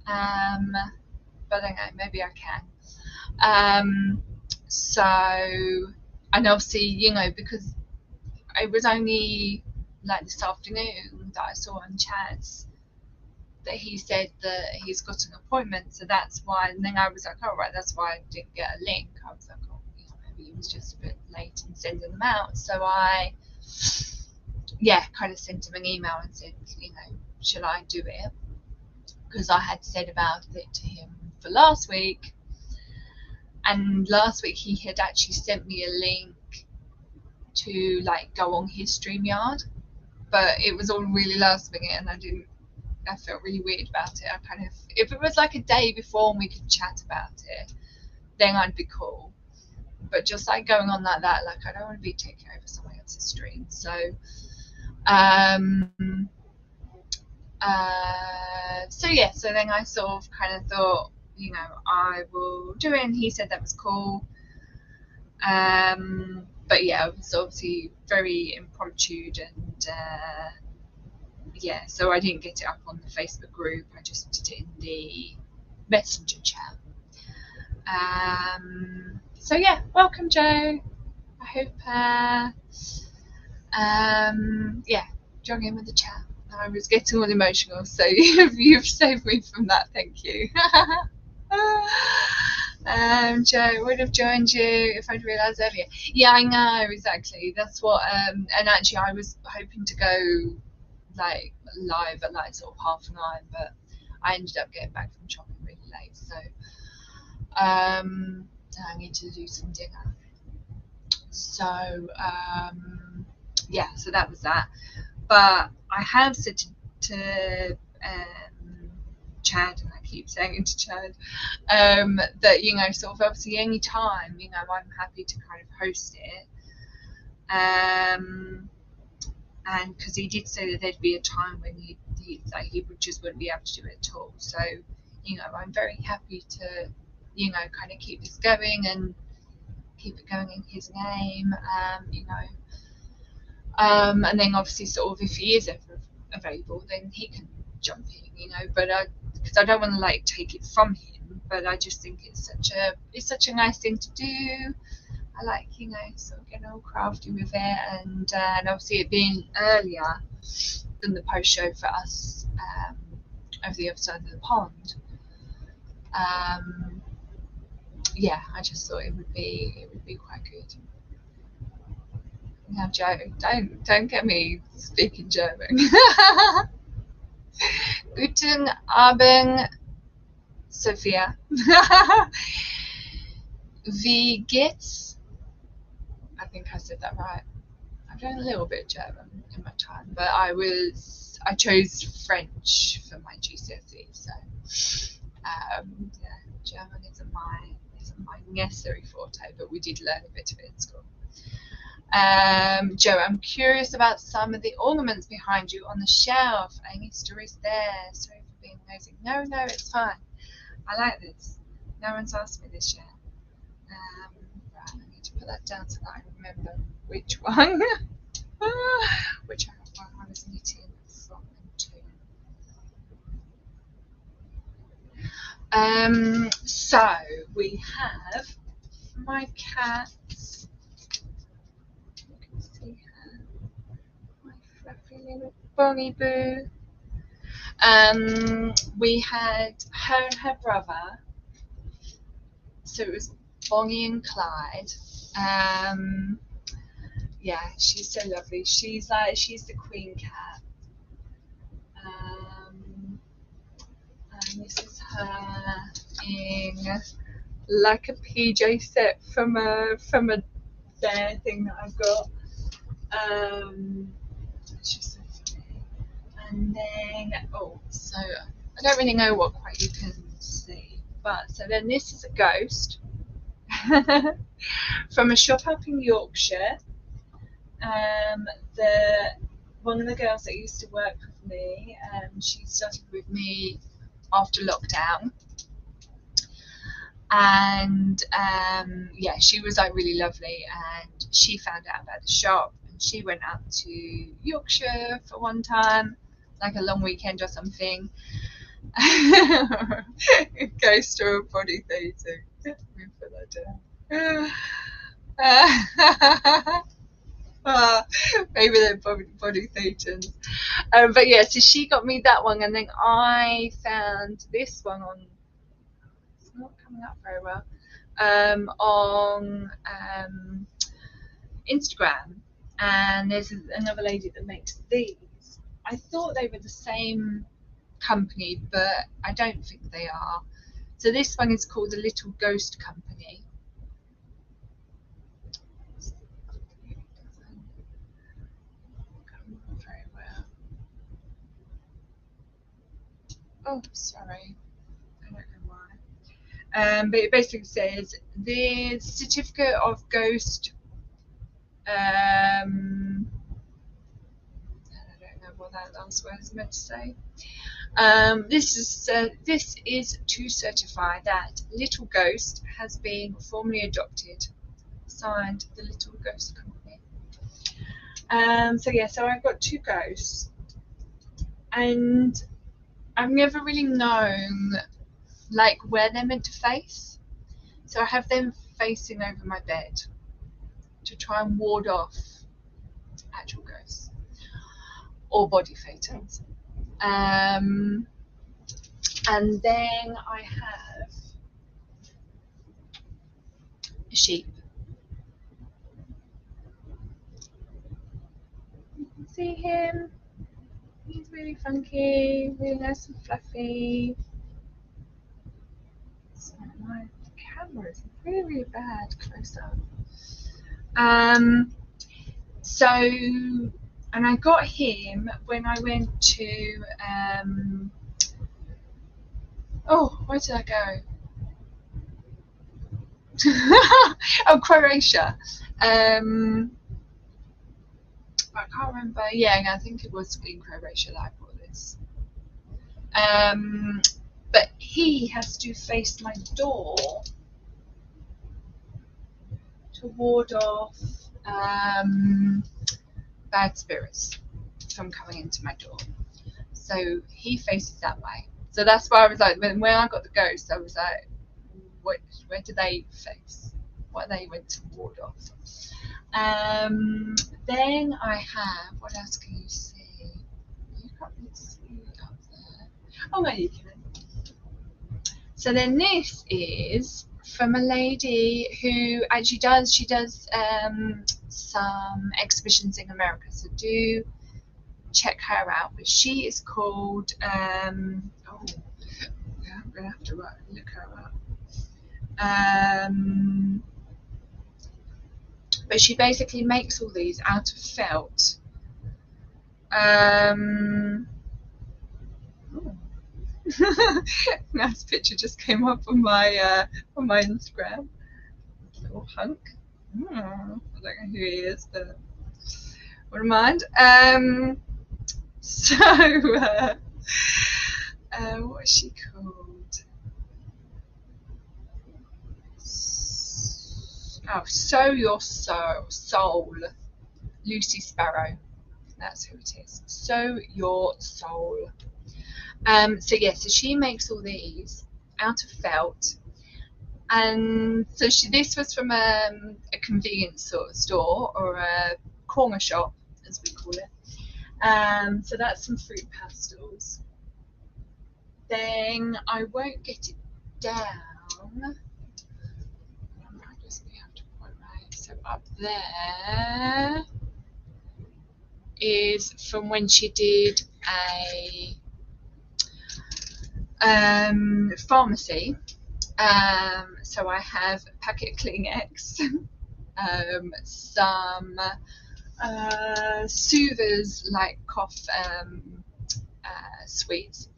But I don't know, maybe I can. So, and obviously, you know, because it was only like this afternoon that I saw on chats that he said that he's got an appointment, so that's why. And then I was like, oh right, that's why I didn't get a link. I was like, oh, you know, maybe he was just a bit late in sending them out. So I, yeah, kind of sent him an email and said, you know, shall I do it? Because I had said about it to him for last week, and last week he had actually sent me a link to like go on his StreamYard, but it was all really last minute, and I felt really weird about it. I kind of, if it was like a day before and we could chat about it, then I'd be cool. But just like going on like that, like I don't want to be taking over someone else's stream. So, so yeah. So then I sort of kind of thought, you know, I will do it, and he said that was cool. But yeah, it was obviously very impromptu, and yeah, so I didn't get it up on the Facebook group. I just did it in the messenger chat. So yeah, welcome Joe. I hope yeah, jog in with the chat. I was getting all emotional, so you've saved me from that. Thank you. Joe would have joined you if I'd realised earlier. Yeah, I know, exactly. That's what. And actually, I was hoping to go like live at like sort of 9:30, but I ended up getting back from shopping really late. So I need to do some dinner. So yeah, so that was that. But I have said to Chad, and I keep saying it to Chad, that, you know, sort of obviously any time, you know, I'm happy to kind of host it. And because he did say that there'd be a time when he just wouldn't be able to do it at all. So, you know, I'm very happy to, you know, kind of keep this going and keep it going in his name, you know. And then obviously sort of if he is ever available, then he can jump in, you know, but because I don't want to like take it from him, but I just think it's such a nice thing to do. I like, you know, sort of getting all crafty with it, and obviously it being earlier than the post show for us over the other side of the pond. Yeah, I just thought it would be quite good. Now, Joe, don't get me speaking German. Guten Abend, Sophia. Wie geht's? I think I said that right. I've done a little bit of German in my time, but I chose French for my GCSE, so yeah, German isn't my necessary forte, but we did learn a bit of it in school. Joe, I'm curious about some of the ornaments behind you on the shelf. Any stories there? Sorry for being nosy. No, it's fine. I like this. No one's asked me this yet. Right, I need to put that down so that I remember which one. Which one I was knitting from and to. So we have my cats. You can see her. My fluffy little Bonnie Boo. We had her and her brother. So it was Bonnie and Clyde. Yeah, she's so lovely. She's the queen cat. And this is her in like a PJ set from a bear thing that I've got. She's so funny. And then so I don't really know what quite you can see, but so then this is a ghost. from a shop up in Yorkshire. One of the girls that used to work with me, she started with me after lockdown, and yeah, she was like really lovely, and she found out about the shop, and she went up to Yorkshire for one time, like a long weekend or something. Ghost or body theater. Let me put that down. Maybe they're body theaters. But yeah, so she got me that one, and then I found this one on, it's not coming up very well, on Instagram, and there's another lady that makes these. I thought they were the same company, but I don't think they are. So this one is called the Little Ghost Company. Very well. Oh, sorry. I don't know why. But it basically says the certificate of ghost. I don't know what that last word is meant to say. This is to certify that Little Ghost has been formally adopted. Signed, the Little Ghost Company. So yeah, so I've got two ghosts, and I've never really known like where they're meant to face. So I have them facing over my bed to try and ward off actual ghosts or body phantoms. And then I have a sheep. You can see him. He's really funky, really nice and fluffy. So my camera is really, really bad close up. So, and I got him when I went to, oh, where did I go? Oh, Croatia. I can't remember. Yeah, I think it was in Croatia that I bought this. But he has to face my door to ward off bad spirits from coming into my door. So he faces that way. So that's why I was like, when I got the ghost, I was like, where do they face? What are they meant to ward off? Then I have, what else can you see? You can't really see up there. Oh no, you can. So then this is from a lady who actually does some exhibitions in America. So do check her out. But she is called oh yeah, I'm gonna have to look her up. But she basically makes all these out of felt. Nice picture just came up on my Instagram. Little hunk. I don't know who he is, but wouldn't mind. So what is she called? Oh, Sow Your Soul. Lucy Sparrow. That's who it is. Sow Your Soul. So yeah, so she makes all these out of felt, and so this was from a convenience sort of store or a corner shop, as we call it. So that's some fruit pastels. Then I won't get it down. I might just have to point right. So up there is from when she did a pharmacy. So I have a packet of Kleenex, some soothers like cough sweets,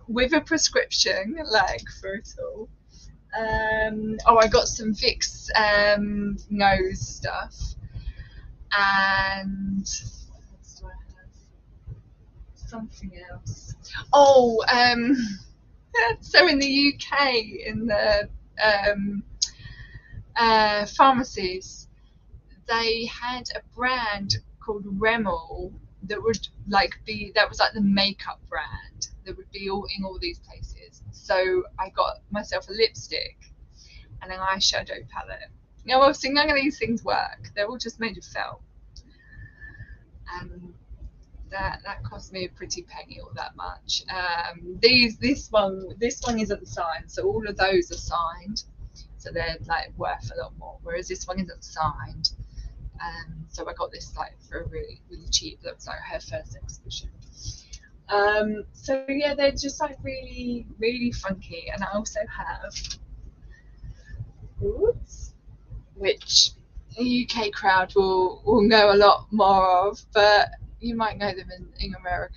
with a prescription like for it all, Oh, I got some Vicks nose stuff, and what else do I have? Something else. Oh, so in the UK, in the pharmacies, they had a brand called Rimmel that would that was like the makeup brand that would be all in all these places. So I got myself a lipstick and an eyeshadow palette. Now obviously none of these things work. They're all just made of felt. And that cost me a pretty penny, or that much. This one isn't signed, so all of those are signed, so they're like worth a lot more. Whereas this one isn't signed, so I got this like for really really cheap. That was like her first exhibition. So yeah, they're just like really really funky. And I also have boots, which the UK crowd will know a lot more of, but you might know them in America.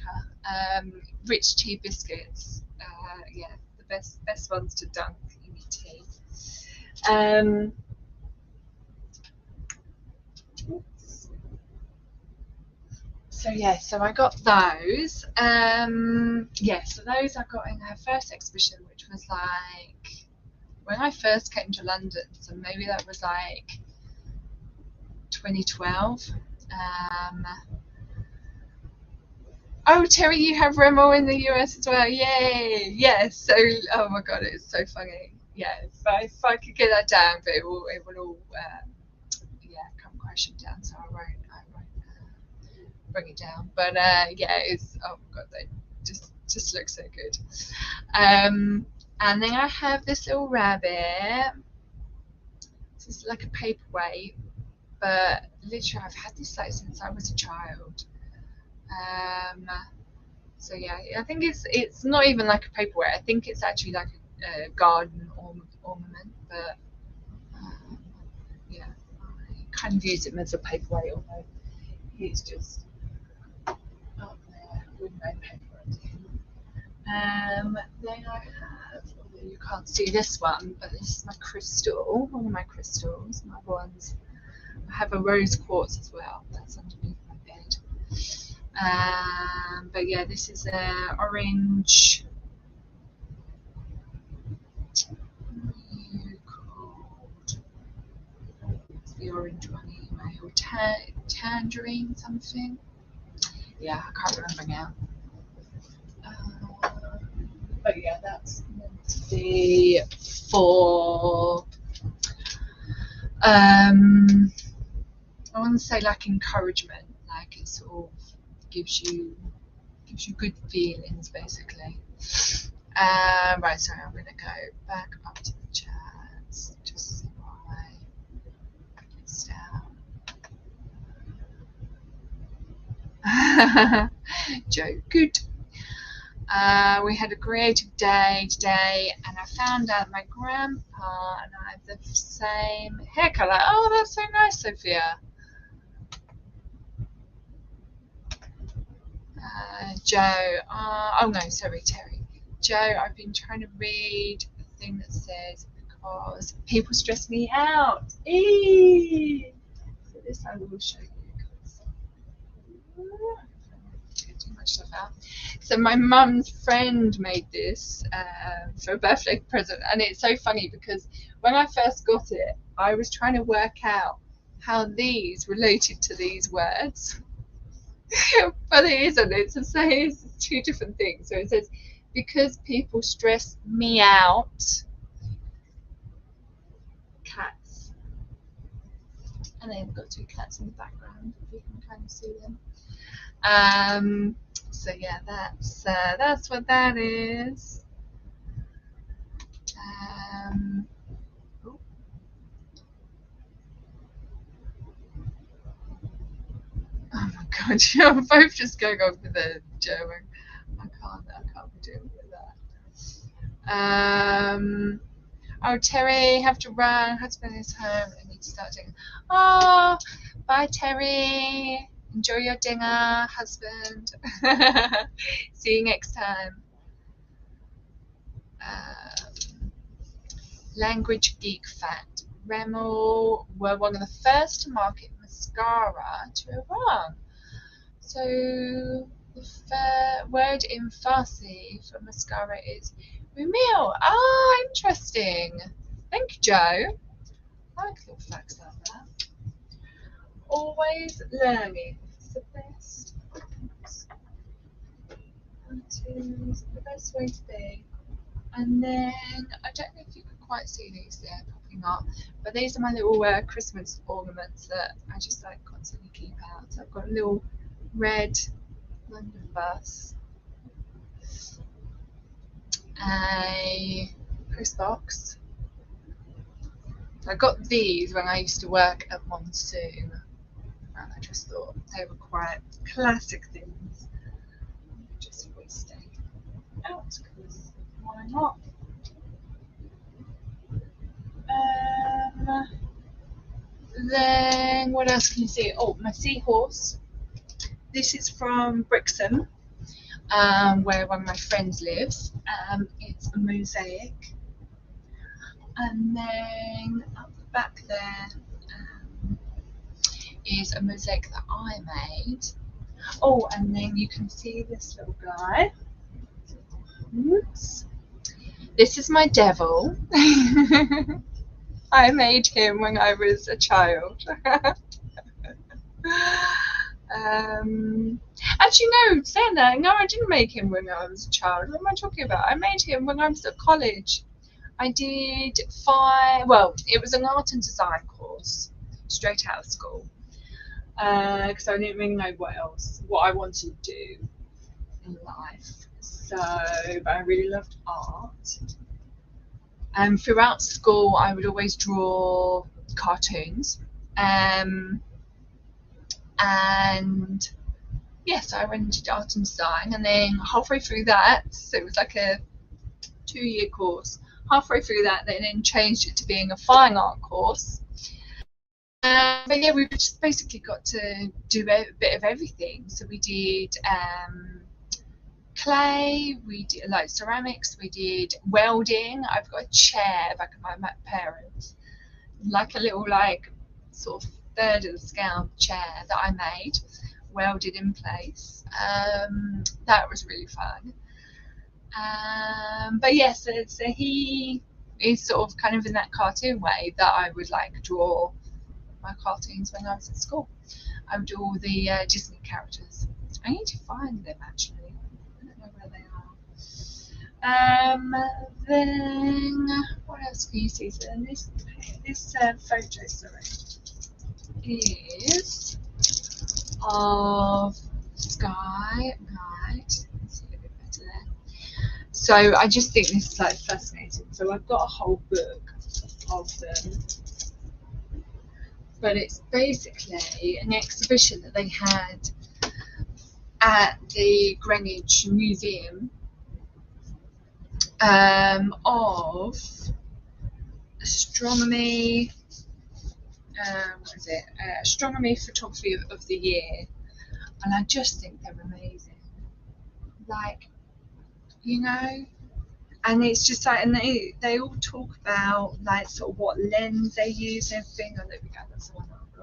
Rich tea biscuits, yeah, the best ones to dunk in your tea. So yeah, so I got those. Yeah, so those I got in her first exhibition, which was like when I first came to London. So maybe that was like 2012. Oh, Terry, you have Remo in the US as well. Yay! Yes. So, oh my God, it's so funny. Yeah, if I could get that down, but it will all yeah, come crashing down. So I won't bring it down. But yeah, it's, oh my God, they just look so good. And then I have this little rabbit. This is like a paperweight, but literally I've had this like since I was a child. So yeah, I think it's not even like a paperweight. I think it's actually like a garden ornament, but yeah, I kind of use him as a paperweight, although he's just up there with no paper under him. Then I have, although you can't see this one, but this is my crystal, one of my crystals, my ones. I have a rose quartz as well, that's underneath my bed. But yeah, this is a orange. It's the orange one anyway, or tangerine something. Yeah, I can't remember now. But yeah, that's meant to be for I want to say like encouragement, like it sort of gives you good feelings basically. Right, so I'm going to go back up to the chats just so I put this down. Joe, good. We had a creative day today, and I found out my grandpa and I have the same hair colour. Oh, that's so nice, Sophia. Joe, oh no, sorry, Terry. Joe, I've been trying to read the thing that says because people stress me out. Eee! So this I will show you. Too much stuff out. So my mum's friend made this for a birthday present, and it's so funny because when I first got it, I was trying to work out how these related to these words. But it isn't. It's the same. It's two different things. So it says, because people stress me out, cats. And then I've got two cats in the background, if you can kind of see them. So yeah, that's what that is. Oh my God, you're both just going on with the German. I can't be doing with that. Oh, Terry, have to run. Husband is home. I need to start doing. Oh, bye, Terry. Enjoy your dinner, husband. See you next time. Language Geek Fact. Rimmel were one of the first to market mascara to Iran. So the word in Farsi for mascara is Rumil. Ah, interesting. Thank you, Joe. I like little facts like that. Always learning. It's the best. It's the best way to be. And then I don't know if you can quite see these there popping up, but these are my little Christmas ornaments that I just like constantly keep out. So I've got a little red London bus, a Chris box. I got these when I used to work at Monsoon, and I just thought they were quite classic things. Just always stay out because why not? Then what else can you see? Oh, my seahorse. This is from Brixham, where one of my friends lives. It's a mosaic. And then up the back there is a mosaic that I made. Oh, and then you can see this little guy. Oops. This is my devil. I made him when I was a child. Actually, no, saying that, no, I didn't make him when I was a child. What am I talking about? I made him when I was at college. I did it was an art and design course straight out of school, because I didn't really know what I wanted to do in life. So, but I really loved art. And throughout school, I would always draw cartoons. And yes, I went into art and design, and then halfway through that, so it was like a 2-year course. Halfway through that, they then changed it to being a fine art course. But yeah, we just basically got to do a bit of everything. So we did clay, we did like ceramics, we did welding. I've got a chair back at my parents, like a little sort of third of the scale chair that I made, welded in place. That was really fun. But yes, so he is sort of kind of in that cartoon way that I would draw my cartoons when I was at school. I would do all the Disney characters. I need to find them actually. I don't know where they are. Then what else can you see? So this photo, is of sky at night. Let's see a bit better there. So I just think this is fascinating. So I've got a whole book of them, but it's basically an exhibition that they had at the Greenwich Museum of astronomy. Astronomy photography of the year, and I just think they're amazing. And it's just and they all talk about sort of what lens they use and everything. Oh, there we go. That's the one I've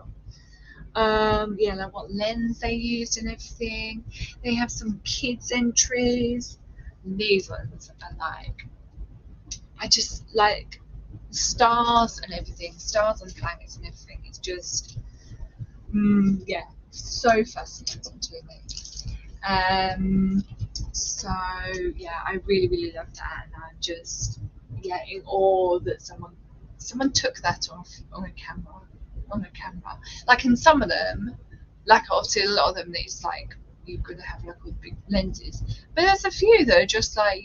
got. What lens they used and everything. They have some kids entries. These ones are I just like stars and everything, stars and planets and everything. It's just so fascinating to me. So yeah, I really love that, and I'm just in awe that someone took that off on a camera. In some of them, obviously a lot of them it's you're gonna have all big lenses, but there's a few that are just like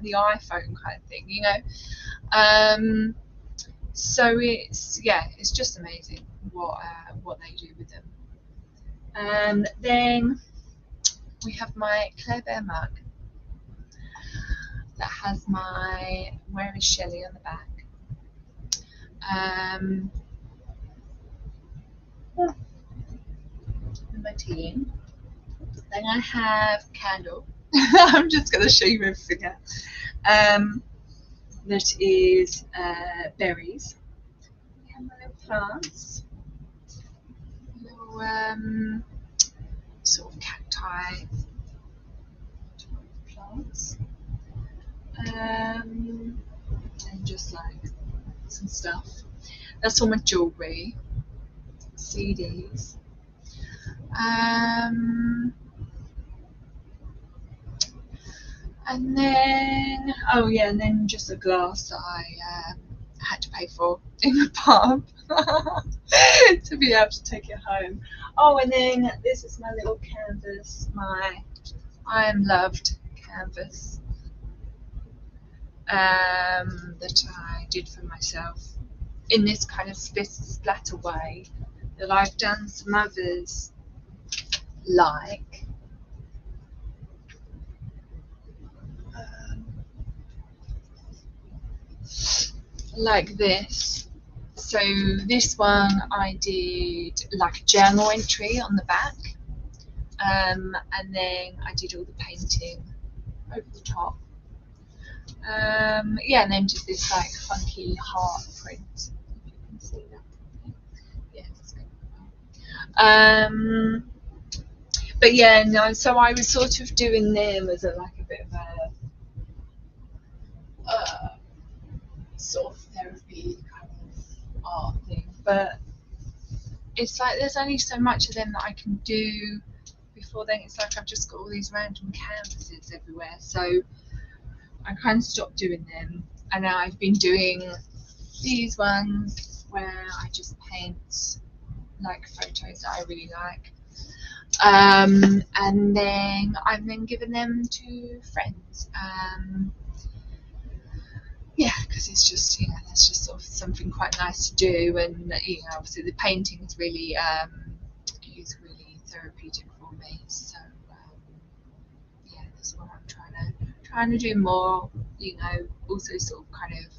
the iPhone kind of thing, so it's just amazing what they do with them. Then we have my Claire Bear mug that has my Where is Shelley on the back. My team. Then I have candle. I'm just going to show you everything else. that is berries. And my little plants, little sort of cacti plants, and just like some stuff. That's all my jewellery, CDs. And then, oh yeah, and then just a glass that I had to pay for in the pub to be able to take it home. Oh, and then this is my little canvas, my I Am Loved canvas that I did for myself in this kind of splatter way that I've done some others like this. So this one I did like a journal entry on the back, and then I did all the painting over the top. Yeah, and then just this like funky heart print. If you can see that. Yeah, it's good. But yeah, no. So I was sort of doing them as like a bit of a sort of therapy kind of art thing, but it's like there's only so much of them that I can do. Before then, it's like I've just got all these random canvases everywhere, so I kind of stopped doing them, and now I've been doing these ones where I just paint like photos that I really like, and then I'm then giving them to friends. Yeah, because it's just, you know, that's just sort of something quite nice to do, and you know, obviously the painting is really really therapeutic for me. So yeah, that's what I'm trying to do more. You know, also sort of kind of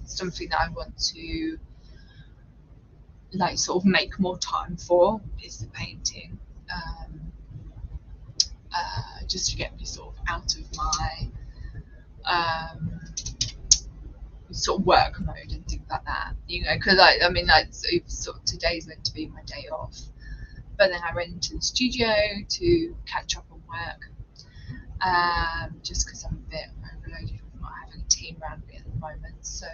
something that I want to like sort of make more time for is the painting. Just to get me sort of out of my sort of work mode and things like that, you know, because I mean, like, sort of today's meant to be my day off, but then I went into the studio to catch up on work, just because I'm a bit overloaded with not having a team around me at the moment. So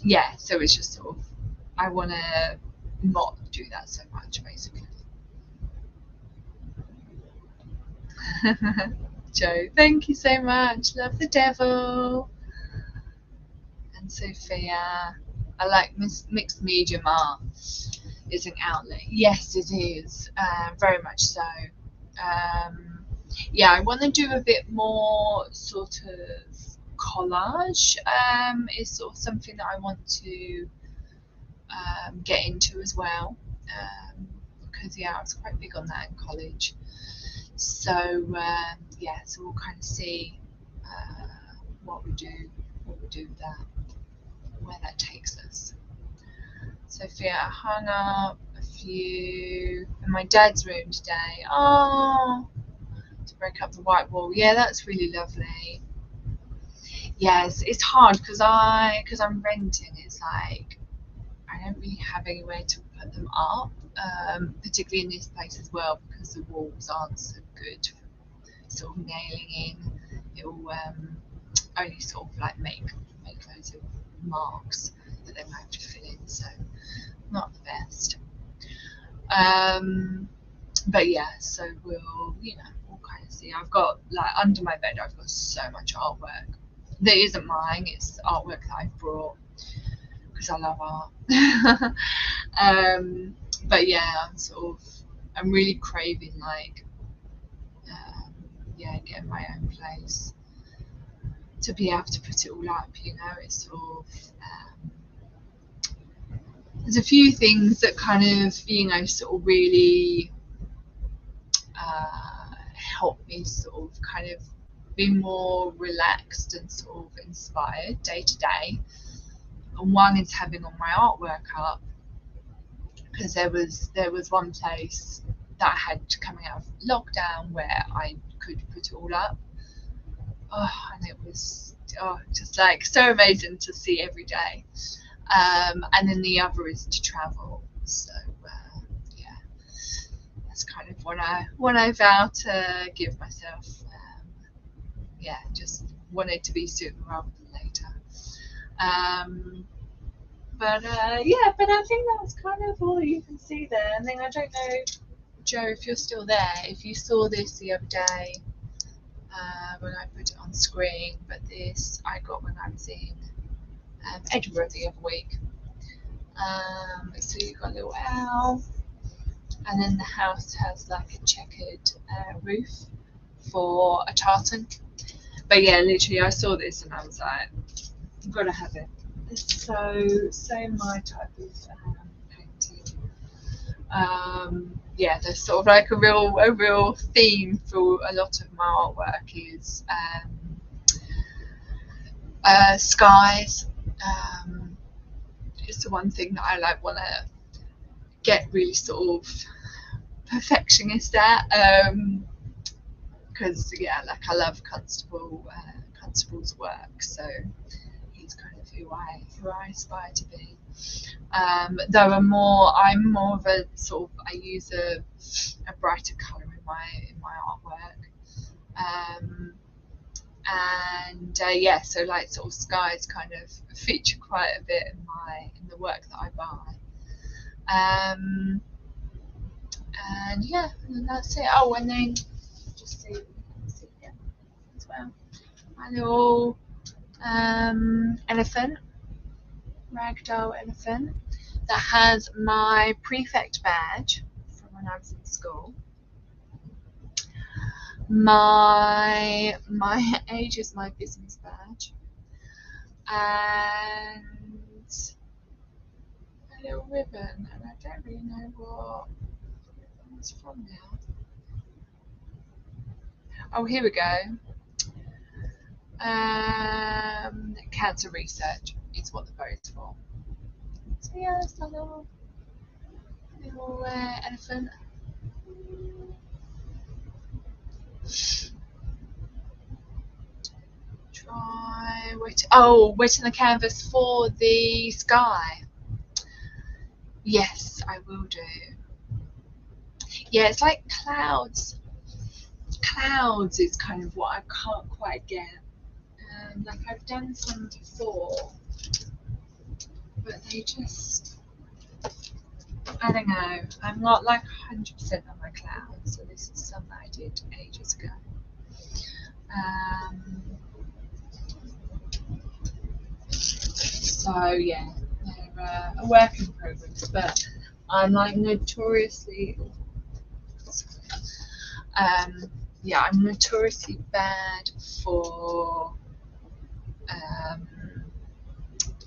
yeah, so it's just sort of I want to not do that so much, basically. Joe, thank you so much. Love the devil. And Sophia, I like mixed medium art is an outlet. Yes, it is. Very much so. Yeah, I want to do a bit more sort of collage. Is sort of something that I want to get into as well. Because yeah, I was quite big on that in college. So yeah, so we'll kind of see what we do with that, where that takes us. Sophia, I hung up a few in my dad's room today. Oh, to break up the white wall. Yeah, that's really lovely. Yes, it's hard because I'm renting. It's like I don't really have anywhere to put them up, particularly in this place as well because the walls aren't so good for sort of nailing in. It will only sort of like make loads of marks that then I have to fill in. So not the best. But yeah, so we'll kind of see. I've got like under my bed I've got so much artwork that isn't mine, it's artwork that I've brought because I love art. But yeah, I'm really craving like yeah, getting my own place to be able to put it all up, you know. It's sort of there's a few things that kind of, you know, sort of really help me sort of kind of be more relaxed and sort of inspired day to day. And one is having all my artwork up, because there was one place that I had coming out of lockdown where I could put it all up. Oh, and just like so amazing to see every day. And then the other is to travel. So yeah, that's kind of what I vow to give myself. Yeah, just want it to be sooner rather than later. But I think that's kind of all you can see there. And then I don't know, Joe, if you're still there, if you saw this the other day when I put it on screen, but this I got when I was in Edinburgh the other week. So you've got a little owl, and then the house has like a checkered roof for a tartan. But yeah, literally I saw this and I was like, I've got to have it. It's so my type of painting. Yeah, there's sort of like a real theme for a lot of my artwork is skies. It's the one thing that I like want to get really sort of perfectionist at, because yeah, like I love Constable's work, so he's kind of who I aspire to be. Though I'm more of a sort of, I use a brighter colour in my artwork, and yeah, so like sort of skies kind of feature quite a bit in the work that I buy. And yeah, and that's it. Oh, and then just see here as well, my little elephant, ragdoll elephant, that has my prefect badge from when I was in school. My age is my business badge, and a little ribbon, and I don't really know what it's from now. Oh, here we go. Cancer research is what the bow is for. So yeah, it's a little elephant. Try wetting the canvas for the sky. Yes, I will do. Yeah, it's like clouds. Clouds is kind of what I can't quite get. Like I've done some before, but they just, I don't know. I'm not like 100% on my clouds, so this is something I did ages ago. So yeah, they're a work in progress, but I'm like notoriously, yeah, I'm notoriously bad for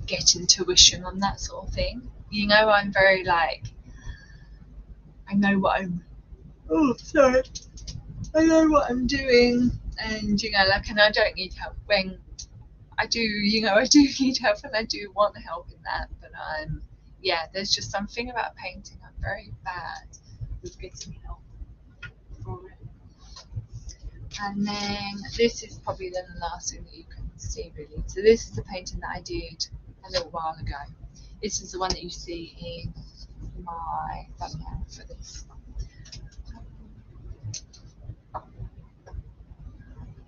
getting tuition on that sort of thing. You know, I'm very like, I know what I'm, I know what I'm doing, and you know, like, and I don't need help when I do, you know, I do need help and I do want help in that, but yeah, there's just something about painting, I'm very bad with getting help for it. And then this is probably then the last thing that you can see really. So this is the painting that I did a little while ago. This is the one that you see in my thumbnail for this.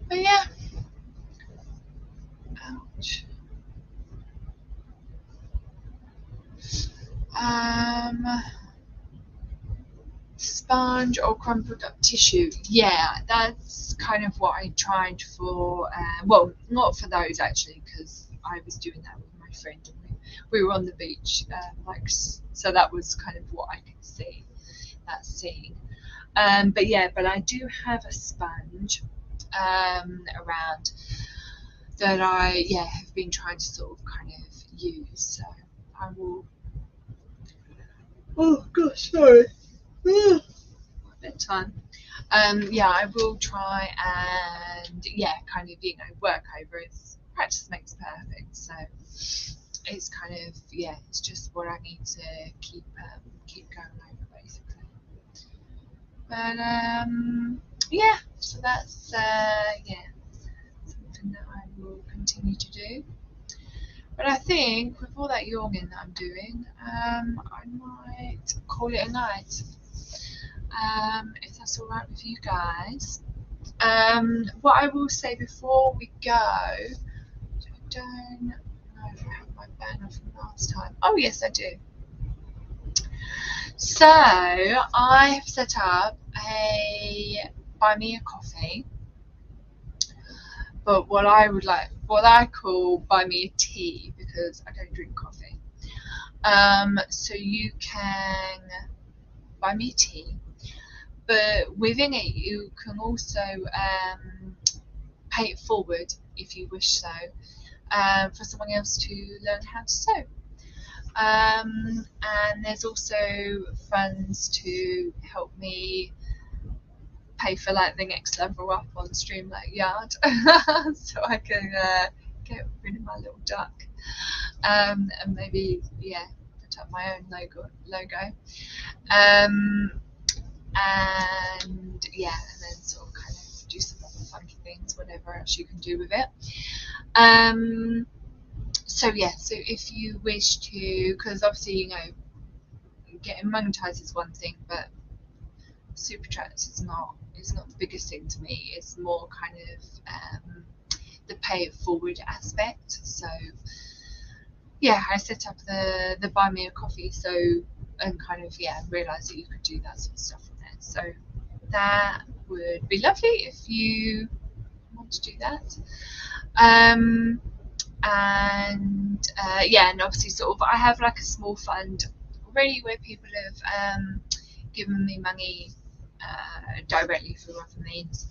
But yeah. Ouch. Sponge or crumpled up tissue. Yeah, that's kind of what I tried for. Well, not for those actually, because I was doing that with my friend and we were on the beach, like, so that was kind of what I could see, that scene. But yeah, but I do have a sponge around that I have been trying to sort of kind of use. So I will. Oh gosh, sorry. Bedtime. Yeah, I will try and kind of work over it. Practice makes perfect. So it's kind of it's just what I need to keep going over basically. But so that's something that I will continue continue to do. But I think with all that yawning that I'm doing, I might call it a night, if that's all right with you guys. What I will say before we go, I don't know if I have my banner from last time. Oh yes, I do. So I have set up a buy me a coffee, but what I call buy me a tea, because I don't drink coffee. So you can buy me tea, but within it you can also pay it forward if you wish so, for someone else to learn how to sew. And there's also funds to help me pay for like the next level up on StreamYard, so I can get rid of my little duck, and maybe put up my own logo, and then sort of kind of do some other funky things, whatever else you can do with it. So if you wish to, because obviously getting monetized is one thing, but super chats is not the biggest thing to me. It's more kind of the pay it forward aspect. So I set up the buy me a coffee, and kind of realised that you could do that sort of stuff from there. So that would be lovely if you want to do that. And obviously sort of I have like a small fund already where people have given me money directly through other means.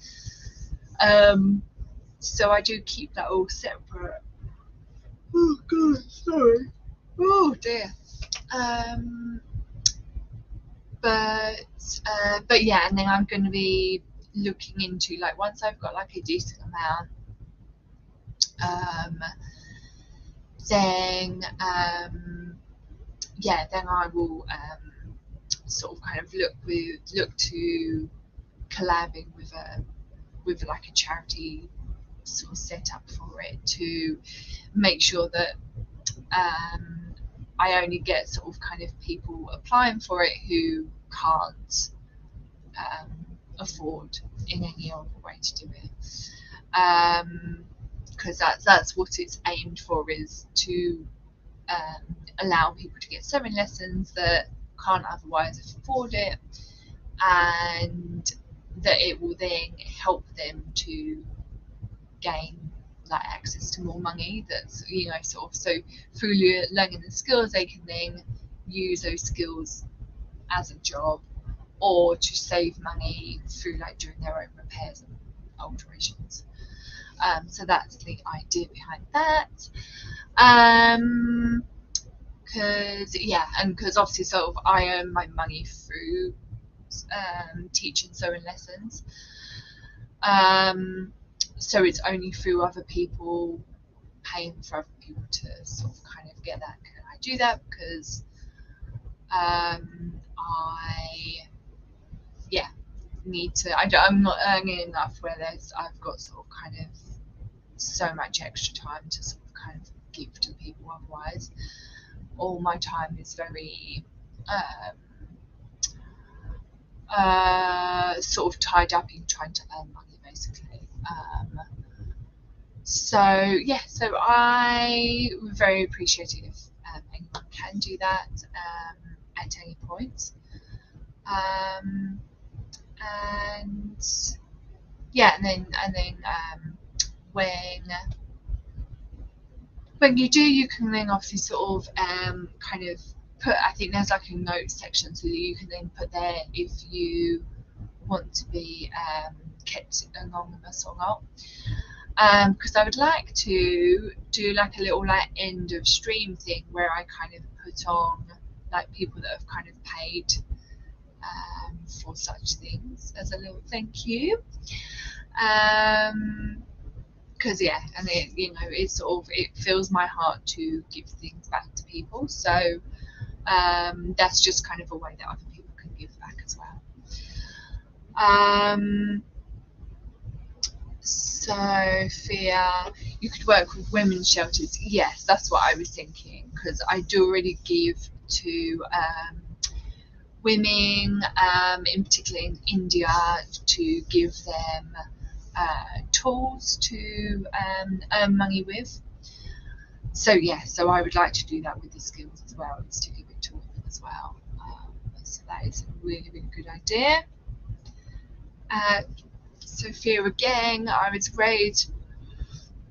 So I do keep that all separate. Oh god, sorry. Oh dear. But and then I'm going to be looking into, like, once I've got like a decent amount, then I will sort of kind of look to collabing with like a charity sort of set up for it, to make sure that I only get sort of kind of people applying for it who can't afford in any other way to do it, because that's what it's aimed for, is to allow people to get sewing lessons that can't otherwise afford it, and that it will then help them to gain like access to more money. That's sort of, so through learning the skills, they can then use those skills as a job, or to save money through like doing their own repairs and alterations. So that's the idea behind that. Because obviously sort of I earn my money through teaching sewing lessons. So it's only through other people, paying for other people to sort of kind of get that. Can I do that? Because need to. I'm not earning enough where I've got sort of kind of so much extra time to sort of kind of give to people. Otherwise, all my time is very sort of tied up in trying to earn money, basically. So I would very appreciate it if anyone can do that at any point. And then when you do, you can then obviously sort of kind of put, I think there's like a note section, so that you can then put there if you want to be kept anonymous or not. Because I would like to do like a little like end of stream thing where I kind of put on like people that have kind of paid for such things as a little thank you. Because and it's sort of, it fills my heart to give things back to people. So that's just kind of a way that other people can give back as well. Sophia, you could work with women's shelters. Yes, that's what I was thinking, because I do already give to women, in particular in India, to give them tools to earn money with. So yeah, so I would like to do that with the skills as well, is to give it to women as well. So that is a really, really good idea. Sophia, again, I was raised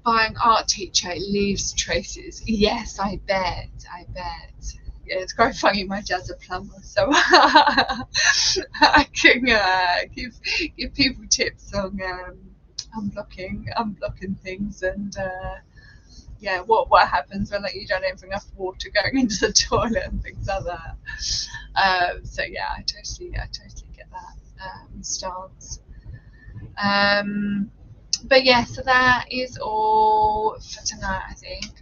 by an art teacher. It leaves traces. Yes, I bet. Yeah, it's quite funny. My dad's a plumber, so I can give people tips on unblocking things, and yeah, what happens when you don't have enough water going into the toilet and things like that. So yeah, I totally get that stance. But yeah, so that is all for tonight, I think,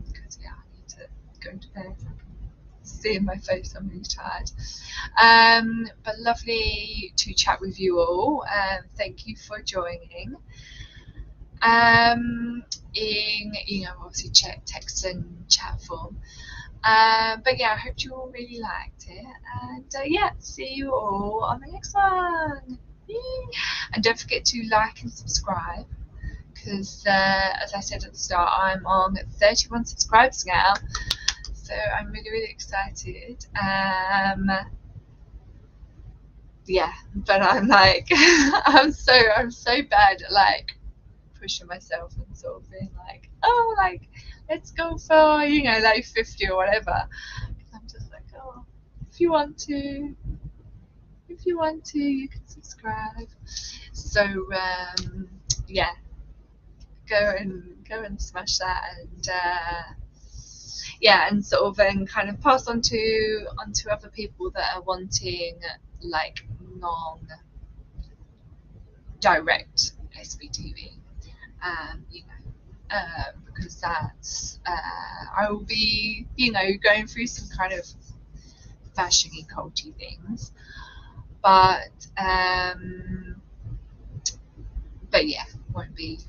because yeah, I need to go to bed. I can see in my face I'm really tired. But lovely to chat with you all. Thank you for joining. In obviously text and chat form. But yeah, I hope you all really liked it, and yeah, see you all on the next one. Yay. And don't forget to like and subscribe, because as I said at the start, I'm on 31 subscribers now, so I'm really excited. Yeah, but I'm like I'm so bad at pushing myself and sort of being like, oh, let's go for 50 or whatever. I'm just like, oh, if you want to, you can subscribe. So yeah, go and smash that, and yeah, and sort of then kind of pass on to other people that are wanting non-direct SBTV. Because that's I will be going through some kind of fashion-y culty things, but yeah, won't be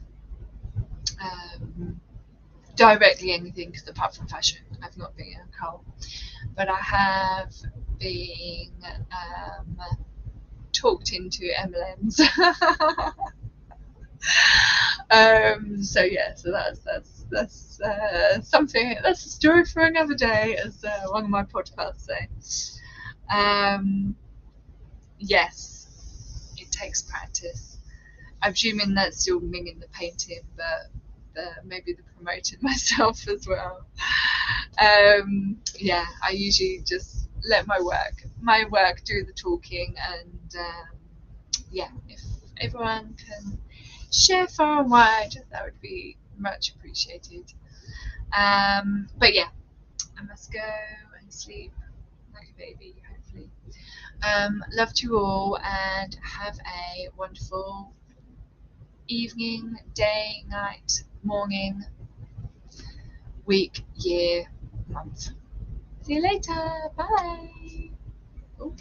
directly anything, because apart from fashion, I've not been in a cult, but I have been talked into MLMs. So yeah, so that's something, that's a story for another day, as one of my podcasts say. Yes, it takes practice. I'm assuming that's still meaning the painting, but maybe the promoting myself as well. Yeah, I usually just let my work do the talking, and yeah, if everyone can share far and wide, that would be much appreciated. But yeah, I must go and sleep like a baby, hopefully. Love to you all, and have a wonderful evening, day, night, morning, week, year, month. See you later. Bye. Ooh.